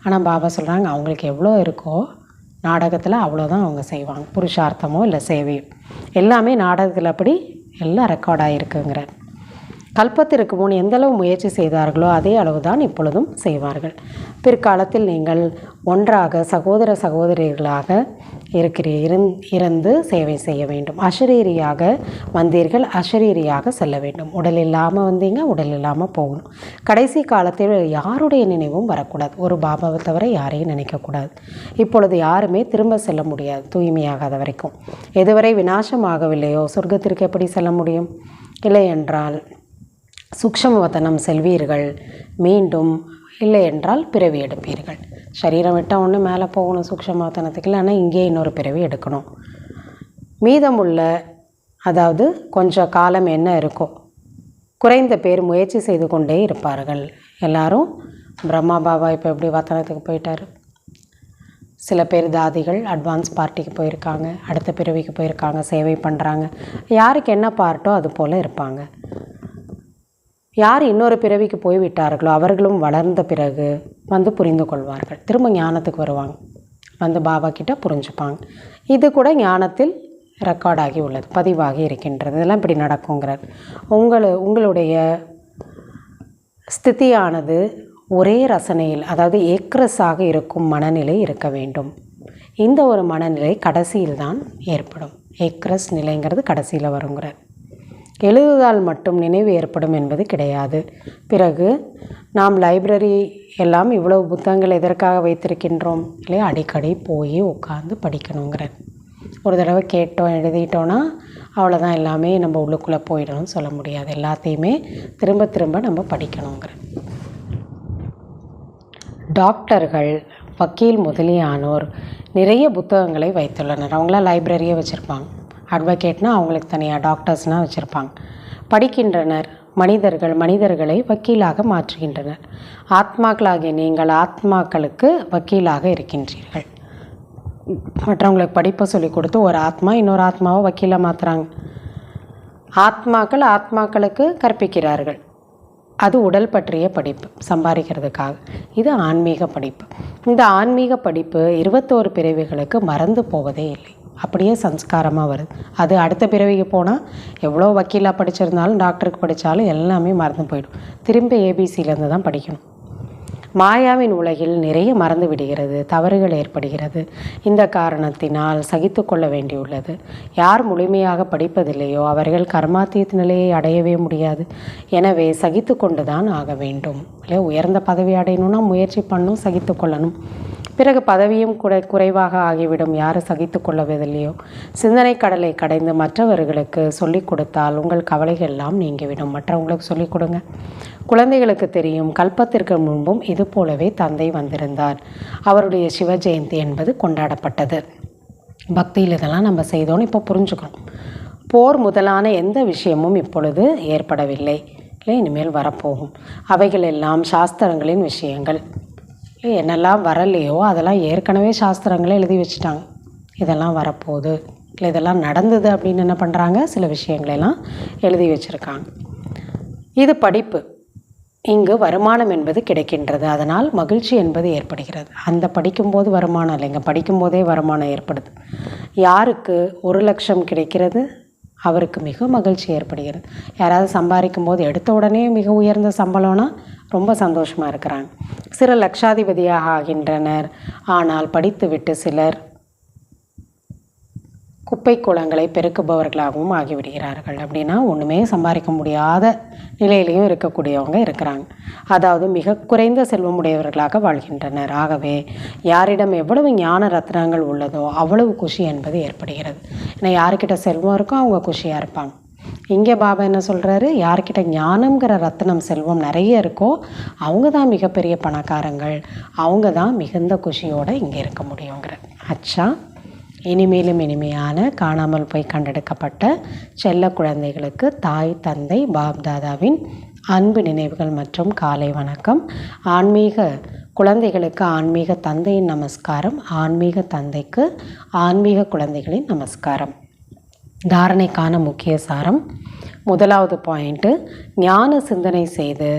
ஆனால் பாபா சொல்கிறாங்க அவங்களுக்கு எவ்வளோ இருக்கோ நாடகத்தில் அவ்வளோதான் அவங்க செய்வாங்க. புருஷார்த்தமோ இல்லை சேவையோ எல்லாமே நாடகத்தில் அப்படி எல்லாம் ரெக்கார்ட் ஆகிருக்குங்கிறார். கல்பத்திற்கு முன் எந்தளவு முயற்சி செய்தார்களோ அதே அளவுதான் இப்பொழுதும் செய்வார்கள். பிற்காலத்தில் நீங்கள் ஒன்றாக சகோதர சகோதரிகளாக இருந்து சேவை செய்ய வேண்டும். அஷரீரியாக வந்தீர்கள், அஷரீரியாக செல்ல வேண்டும். உடல் இல்லாமல் வந்தீங்க, உடல் இல்லாமல் போகணும். கடைசி காலத்தில் யாருடைய நினைவும் வரக்கூடாது. ஒரு பாபாவை தவிர யாரையும் நினைக்கக்கூடாது. இப்பொழுது யாருமே திரும்ப செல்ல முடியாது தூய்மையாகாத வரைக்கும். எதுவரை விநாசமாகவில்லையோ சொர்க்கத்திற்கு எப்படி செல்ல முடியும்? இல்லை என்றால் சூக்ஷ்மவதனம் செல்வீர்கள், மீண்டும் இல்லை என்றால் பிறவி எடுப்பீர்கள். சரீரம் விட்டால் ஒன்று மேலே போகணும் சூக்ஷ்மவதனத்துக்கு, இல்லைன்னா இங்கே இன்னொரு பிறவி எடுக்கணும். மீதமுள்ள அதாவது கொஞ்சம் காலம் என்ன இருக்கோ, குறைந்த பேர் முயற்சி செய்து கொண்டே இருப்பார்கள். எல்லாரும் பிரம்மா பாபா இப்போ எப்படி வத்தனத்துக்கு போயிட்டார், சில பேர் தாதிகள் அட்வான்ஸ் பார்ட்டிக்கு போயிருக்காங்க, அடுத்த பிறவிக்கு போயிருக்காங்க, சேவை பண்ணுறாங்க. யாருக்கு என்ன பார்ட்டோ அது போல் இருப்பாங்க. யார் இன்னொரு பிறவிக்கு போய்விட்டார்களோ அவர்களும் வளர்ந்த பிறகு வந்து புரிந்து கொள்வார்கள். திரும்ப ஞானத்துக்கு வருவாங்க, வந்து பாபா கிட்ட புரிஞ்சுப்பாங்க. இது கூட ஞானத்தில் ரெக்கார்டாகி உள்ளது, பதிவாகி இருக்கின்றது. இதெல்லாம் இப்படி நடக்குங்கிறார். உங்களுடைய ஸ்திதியானது ஒரே ரசனையில், அதாவது ஏக்ரஸாக இருக்கும் மனநிலை இருக்க வேண்டும். இந்த ஒரு மனநிலை கடைசியில் தான் ஏற்படும். ஏக்ரஸ் நிலைங்கிறது கடைசியில் வருங்கிறார். எழுதுவதால் மட்டும் நினைவு ஏற்படும் என்பது கிடையாது. பிறகு நாம் லைப்ரரி எல்லாம் இவ்வளவு புத்தகங்கள் எதற்காக வைத்திருக்கின்றோம் இல்லையா? அடிக்கடி போய் உட்காந்து படிக்கணுங்கிறார். ஒரு தடவை கேட்டோம் எழுதிட்டோன்னா அவ்வளோதான், எல்லாமே நம்ம உள்ளுக்குள்ளே போயிடணும்னு சொல்ல முடியாது. எல்லாத்தையுமே திரும்ப திரும்ப நம்ம படிக்கணுங்கிற. டாக்டர்கள், வக்கீல் முதலியானோர் நிறைய புத்தகங்களை வைத்துள்ளனர். அவங்களாம் லைப்ரரியை வச்சுருப்பாங்க. அட்வொகேட்னால் அவங்களுக்கு தனியாக, டாக்டர்ஸ்னால் வச்சுருப்பாங்க. படிக்கின்றனர். மனிதர்களை வக்கீலாக மாற்றுகின்றனர். ஆத்மாக்களாகிய நீங்கள் ஆத்மாக்களுக்கு வக்கீலாக இருக்கின்றீர்கள். மற்றவங்களுக்கு படிப்பை சொல்லி கொடுத்து ஒரு ஆத்மா இன்னொரு ஆத்மாவை வக்கீலாக மாற்றுறாங்க. ஆத்மாக்களுக்கு கற்பிக்கிறார்கள். அது உடல் பற்றிய படிப்பு, சம்பாதிக்கிறதுக்காக. இது ஆன்மீக படிப்பு. இந்த ஆன்மீக படிப்பு 21 பிறவிகளுக்கு மறந்து போவதே இல்லை, அப்படியே சம்ஸ்காரமாக வருது. அது அடுத்த பிறவிக்கு போனால் எவ்வளோ வக்கீலாக படிச்சிருந்தாலும் டாக்டருக்கு படித்தாலும் எல்லாமே மறந்து போயிடும். திரும்ப ஏபிசியிலேருந்து தான் படிக்கணும். மாயாவின் உலகில் நிறைய மறந்து விடுகிறது, தவறுகள் ஏற்படுகிறது. இந்த காரணத்தினால் சகித்து கொள்ள வேண்டியுள்ளது. யார் முழுமையாக படிப்பதில்லையோ அவர்கள் கர்மாத்தீத் நிலையை அடையவே முடியாது. எனவே சகித்து கொண்டு தான் ஆக வேண்டும். இல்லை, உயர்ந்த பதவி அடையணும்னா முயற்சி பண்ணணும், சகித்து கொள்ளணும். பிறகு பதவியும் குறைவாக ஆகிவிடும் யார் சகித்து கொள்ளவதில்லையோ. சிந்தனை கடலை கடைந்து மற்றவர்களுக்கு சொல்லிக் கொடுத்தால் உங்கள் கவலைகள் எல்லாம் நீங்கிவிடும். மற்றவங்களுக்கு சொல்லிக் கொடுங்க. குழந்தைகளுக்கு தெரியும், கல்பத்திற்கு முன்பும் இது போலவே தந்தை வந்திருந்தார். அவருடைய சிவ ஜெயந்தி என்பது கொண்டாடப்பட்டது. பக்தியில் இதெல்லாம் நம்ம செய்தோன்னு இப்போ புரிஞ்சுக்கணும். போர் முதலான எந்த விஷயமும் இப்பொழுது ஏற்படவில்லை, இல்லை, இனிமேல் வரப்போகும். அவைகள் எல்லாம் சாஸ்திரங்களின் விஷயங்கள். என்னெல்லாம் வரலையோ அதெல்லாம் ஏற்கனவே சாஸ்திரங்களே எழுதி வச்சுட்டாங்க. இதெல்லாம் வரப்போகுது, இல்லை இதெல்லாம் நடந்தது அப்படின்னு என்ன பண்ணுறாங்க, சில விஷயங்களெல்லாம் எழுதி வச்சுருக்காங்க. இது படிப்பு. இங்கு வருமானம் என்பது கிடைக்கின்றது, அதனால் மகிழ்ச்சி என்பது ஏற்படுகிறது. அந்த படிக்கும்போது வருமானம் இல்லைங்க, படிக்கும்போதே வருமானம் ஏற்படுது. யாருக்கு 1 லட்சம் கிடைக்கிறது அவருக்கு மிக மகிழ்ச்சி ஏற்படுகிறது. யாராவது சம்பாதிக்கும் போது எடுத்த உடனே மிக உயர்ந்த சம்பளம்னா ரொம்ப சந்தோஷமாக இருக்கிறாங்க. சில லட்சாதிபதியாக ஆகின்றனர். ஆனால் படித்துவிட்டு சிலர் குப்பை குளங்களை பெருக்குபவர்களாகவும் ஆகிவிடுகிறார்கள். அப்படின்னா ஒன்றுமே சம்பாதிக்க முடியாத நிலையிலையும் இருக்கக்கூடியவங்க இருக்கிறாங்க. அதாவது மிக குறைந்த செல்வமுடையவர்களாக வாழ்கின்றனர். ஆகவே யாரிடம் எவ்வளவு ஞான ரத்னங்கள் உள்ளதோ அவ்வளவு குஷி என்பது ஏற்படுகிறது. ஏன்னா யாருக்கிட்ட செல்வம் இருக்கோ அவங்க குஷியாக இருப்பாங்க. இங்கே பாபா என்ன சொல்கிறாரு, யார்கிட்ட ஞானம்ங்கிற ரத்னம் செல்வம் நிறைய இருக்கோ அவங்க தான் மிகப்பெரிய பணக்காரங்கள், அவங்க தான் மிகுந்த குஷியோடு இங்கே இருக்க முடியுங்கிற. அச்சா, இனிமேலும் இனிமையான காணாமல் போய் கண்டெடுக்கப்பட்ட செல்ல குழந்தைகளுக்கு தாய் தந்தை பாப்தாதாவின் அன்பு நினைவுகள் மற்றும் காலை வணக்கம். ஆன்மீக குழந்தைகளுக்கு ஆன்மீக தந்தையின் நமஸ்காரம், ஆன்மீக தந்தைக்கு ஆன்மீக குழந்தைகளின் நமஸ்காரம். தாரணைக்கான முக்கிய சாரம். முதலாவது பாயிண்ட்டு, ஞான சிந்தனை செய்து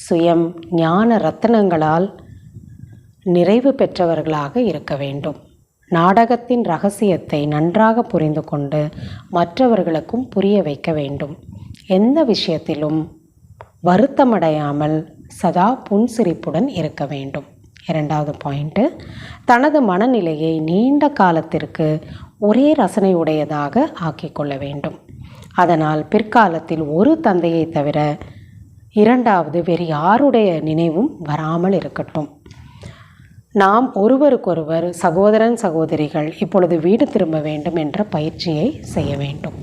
சுயம் ஞான ரத்தினங்களால் நிறைவு பெற்றவர்களாக இருக்க வேண்டும். நாடகத்தின் ரகசியத்தை நன்றாக புரிந்து கொண்டு மற்றவர்களுக்கும் புரிய வைக்க வேண்டும். எந்த விஷயத்திலும் வருத்தமடையாமல் சதா புன்சிரிப்புடன் இருக்க வேண்டும். 2வது பாயிண்ட்டு, தனது மனநிலையை நீண்ட காலத்திற்கு ஒரே ரசனையுடையதாக ஆக்கிக்கொள்ள வேண்டும். அதனால் பிற்காலத்தில் ஒரு தந்தையை தவிர 2வது வேறு யாருடைய நினைவும் வராமல் இருக்கட்டும். நாம் ஒருவருக்கொருவர் சகோதரன் சகோதரிகள் இப்பொழுது வீடு திரும்ப வேண்டும் என்ற பயிற்சியை செய்ய வேண்டும்.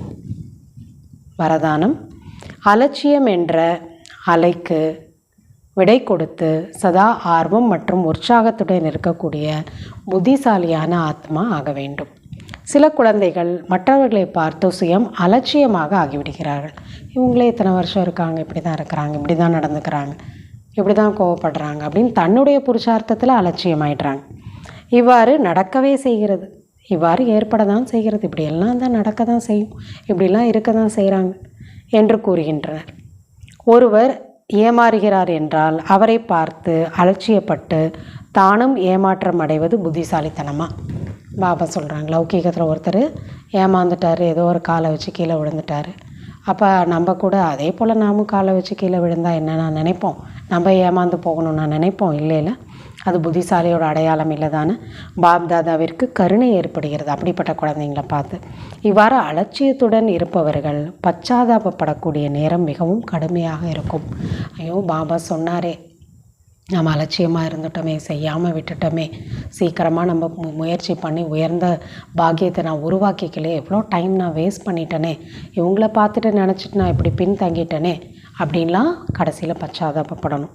வரதானம்: அலட்சியம் என்ற அலைக்கு விடை கொடுத்து சதா ஆர்வம் மற்றும் உற்சாகத்துடன் இருக்கக்கூடிய புத்திசாலியான ஆத்மா ஆக வேண்டும். சில குழந்தைகள் மற்றவர்களை பார்த்து சுயம் அலட்சியமாக ஆகிவிடுகிறார்கள். இவங்களே இத்தனை வருஷம் இருக்காங்க, இப்படி தான் இருக்கிறாங்க, இப்படி தான் நடந்துக்கிறாங்க, இப்படி தான் கோவப்படுறாங்க அப்படின்னு தன்னுடைய புருஷார்த்தத்தில் அலட்சியமாயிடுறாங்க. இவ்வாறு நடக்கவே செய்கிறது, இவ்வாறு ஏற்பட தான் செய்கிறது, இப்படியெல்லாம் தான் நடக்க தான் செய்யும், இப்படிலாம் இருக்க தான் செய்கிறாங்க என்று கூறுகின்றனர். ஒருவர் ஏமாறுகிறார் என்றால் அவரை பார்த்து அலட்சியப்பட்டு தானும் ஏமாற்றம் அடைவது புத்திசாலித்தனமாக. பாபா சொல்கிறாங்க, லௌகீகத்தில் ஒருத்தர் ஏமாந்துட்டார், ஏதோ ஒரு காலை வச்சு கீழே விழுந்துட்டார். அப்போ நம்ம கூட அதே போல் நாமும் காலை வச்சு கீழே விழுந்தால் என்ன நான் நினைப்போம், நம்ம ஏமாந்து போகணும் நான் நினைப்போம். இல்லை, அது புத்திசாலியோட அடையாளம் இல்லை தானே. பாப்தாதாவிற்கு கருணை ஏற்படுகிறது அப்படிப்பட்ட குழந்தைங்களை பார்த்து. இவ்வாறு அலட்சியத்துடன் இருப்பவர்கள் பச்சாதாபப்படக்கூடிய நேரம் மிகவும் கடுமையாக இருக்கும். ஐயோ, பாபா சொன்னாரே, நம்ம அலட்சியமாக இருந்துட்டோமே, செய்யாமல் விட்டுட்டோமே, சீக்கிரமாக நம்ம முயற்சி பண்ணி உயர்ந்த பாக்கியத்தை நான் உருவாக்கிக்கலே, எவ்வளோ டைம் நான் வேஸ்ட் பண்ணிட்டேனே, இவங்கள பார்த்துட்டு நினச்சிட்டு நான் இப்படி பின்தங்கிட்டேனே அப்படின்லாம் கடைசியில் பச்சாதாபப்படணும்.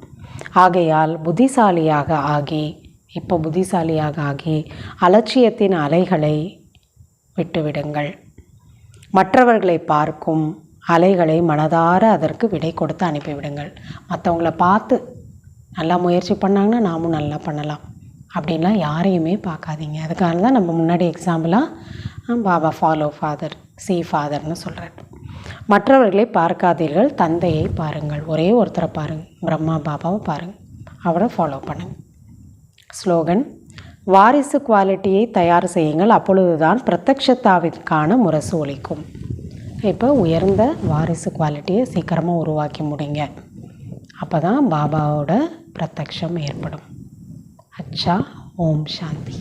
ஆகையால் புத்திசாலியாக ஆகி அலட்சியத்தின் அலைகளை விட்டுவிடுங்கள். மற்றவர்களை பார்க்கும் அலைகளை மனதார அதற்கு விடை கொடுத்து அனுப்பிவிடுங்கள். மற்றவங்கள பார்த்து நல்லா முயற்சி பண்ணாங்கன்னா நாமும் நல்லா பண்ணலாம் அப்படின்லாம் யாரையுமே பார்க்காதீங்க. அதுக்காக தான் நம்ம முன்னாடி எக்ஸாம்பிளாக பாபா ஃபாலோ ஃபாதர், சி ஃபாதர்னு சொல்கிறார். மற்றவர்களை பார்க்காதீர்கள், தந்தையை பாருங்கள். ஒரே ஒருத்தரை பாருங்கள், பிரம்மா பாபாவை பாருங்கள், அவரை ஃபாலோ பண்ணுங்கள். ஸ்லோகன்: வாரிசு குவாலிட்டியை தயார் செய்யுங்கள், அப்பொழுதுதான் பிரத்யக்ஷத்தாவிற்கான முரசு ஒலிக்கும். இப்போ உயர்ந்த வாரிசு குவாலிட்டியை சீக்கிரமாக உருவாக்கி முடிங்க, அப்போ தான் பாபாவோட பிரத்யக்ஷம் ஏற்படும். அச்சா, ஓம் சாந்தி.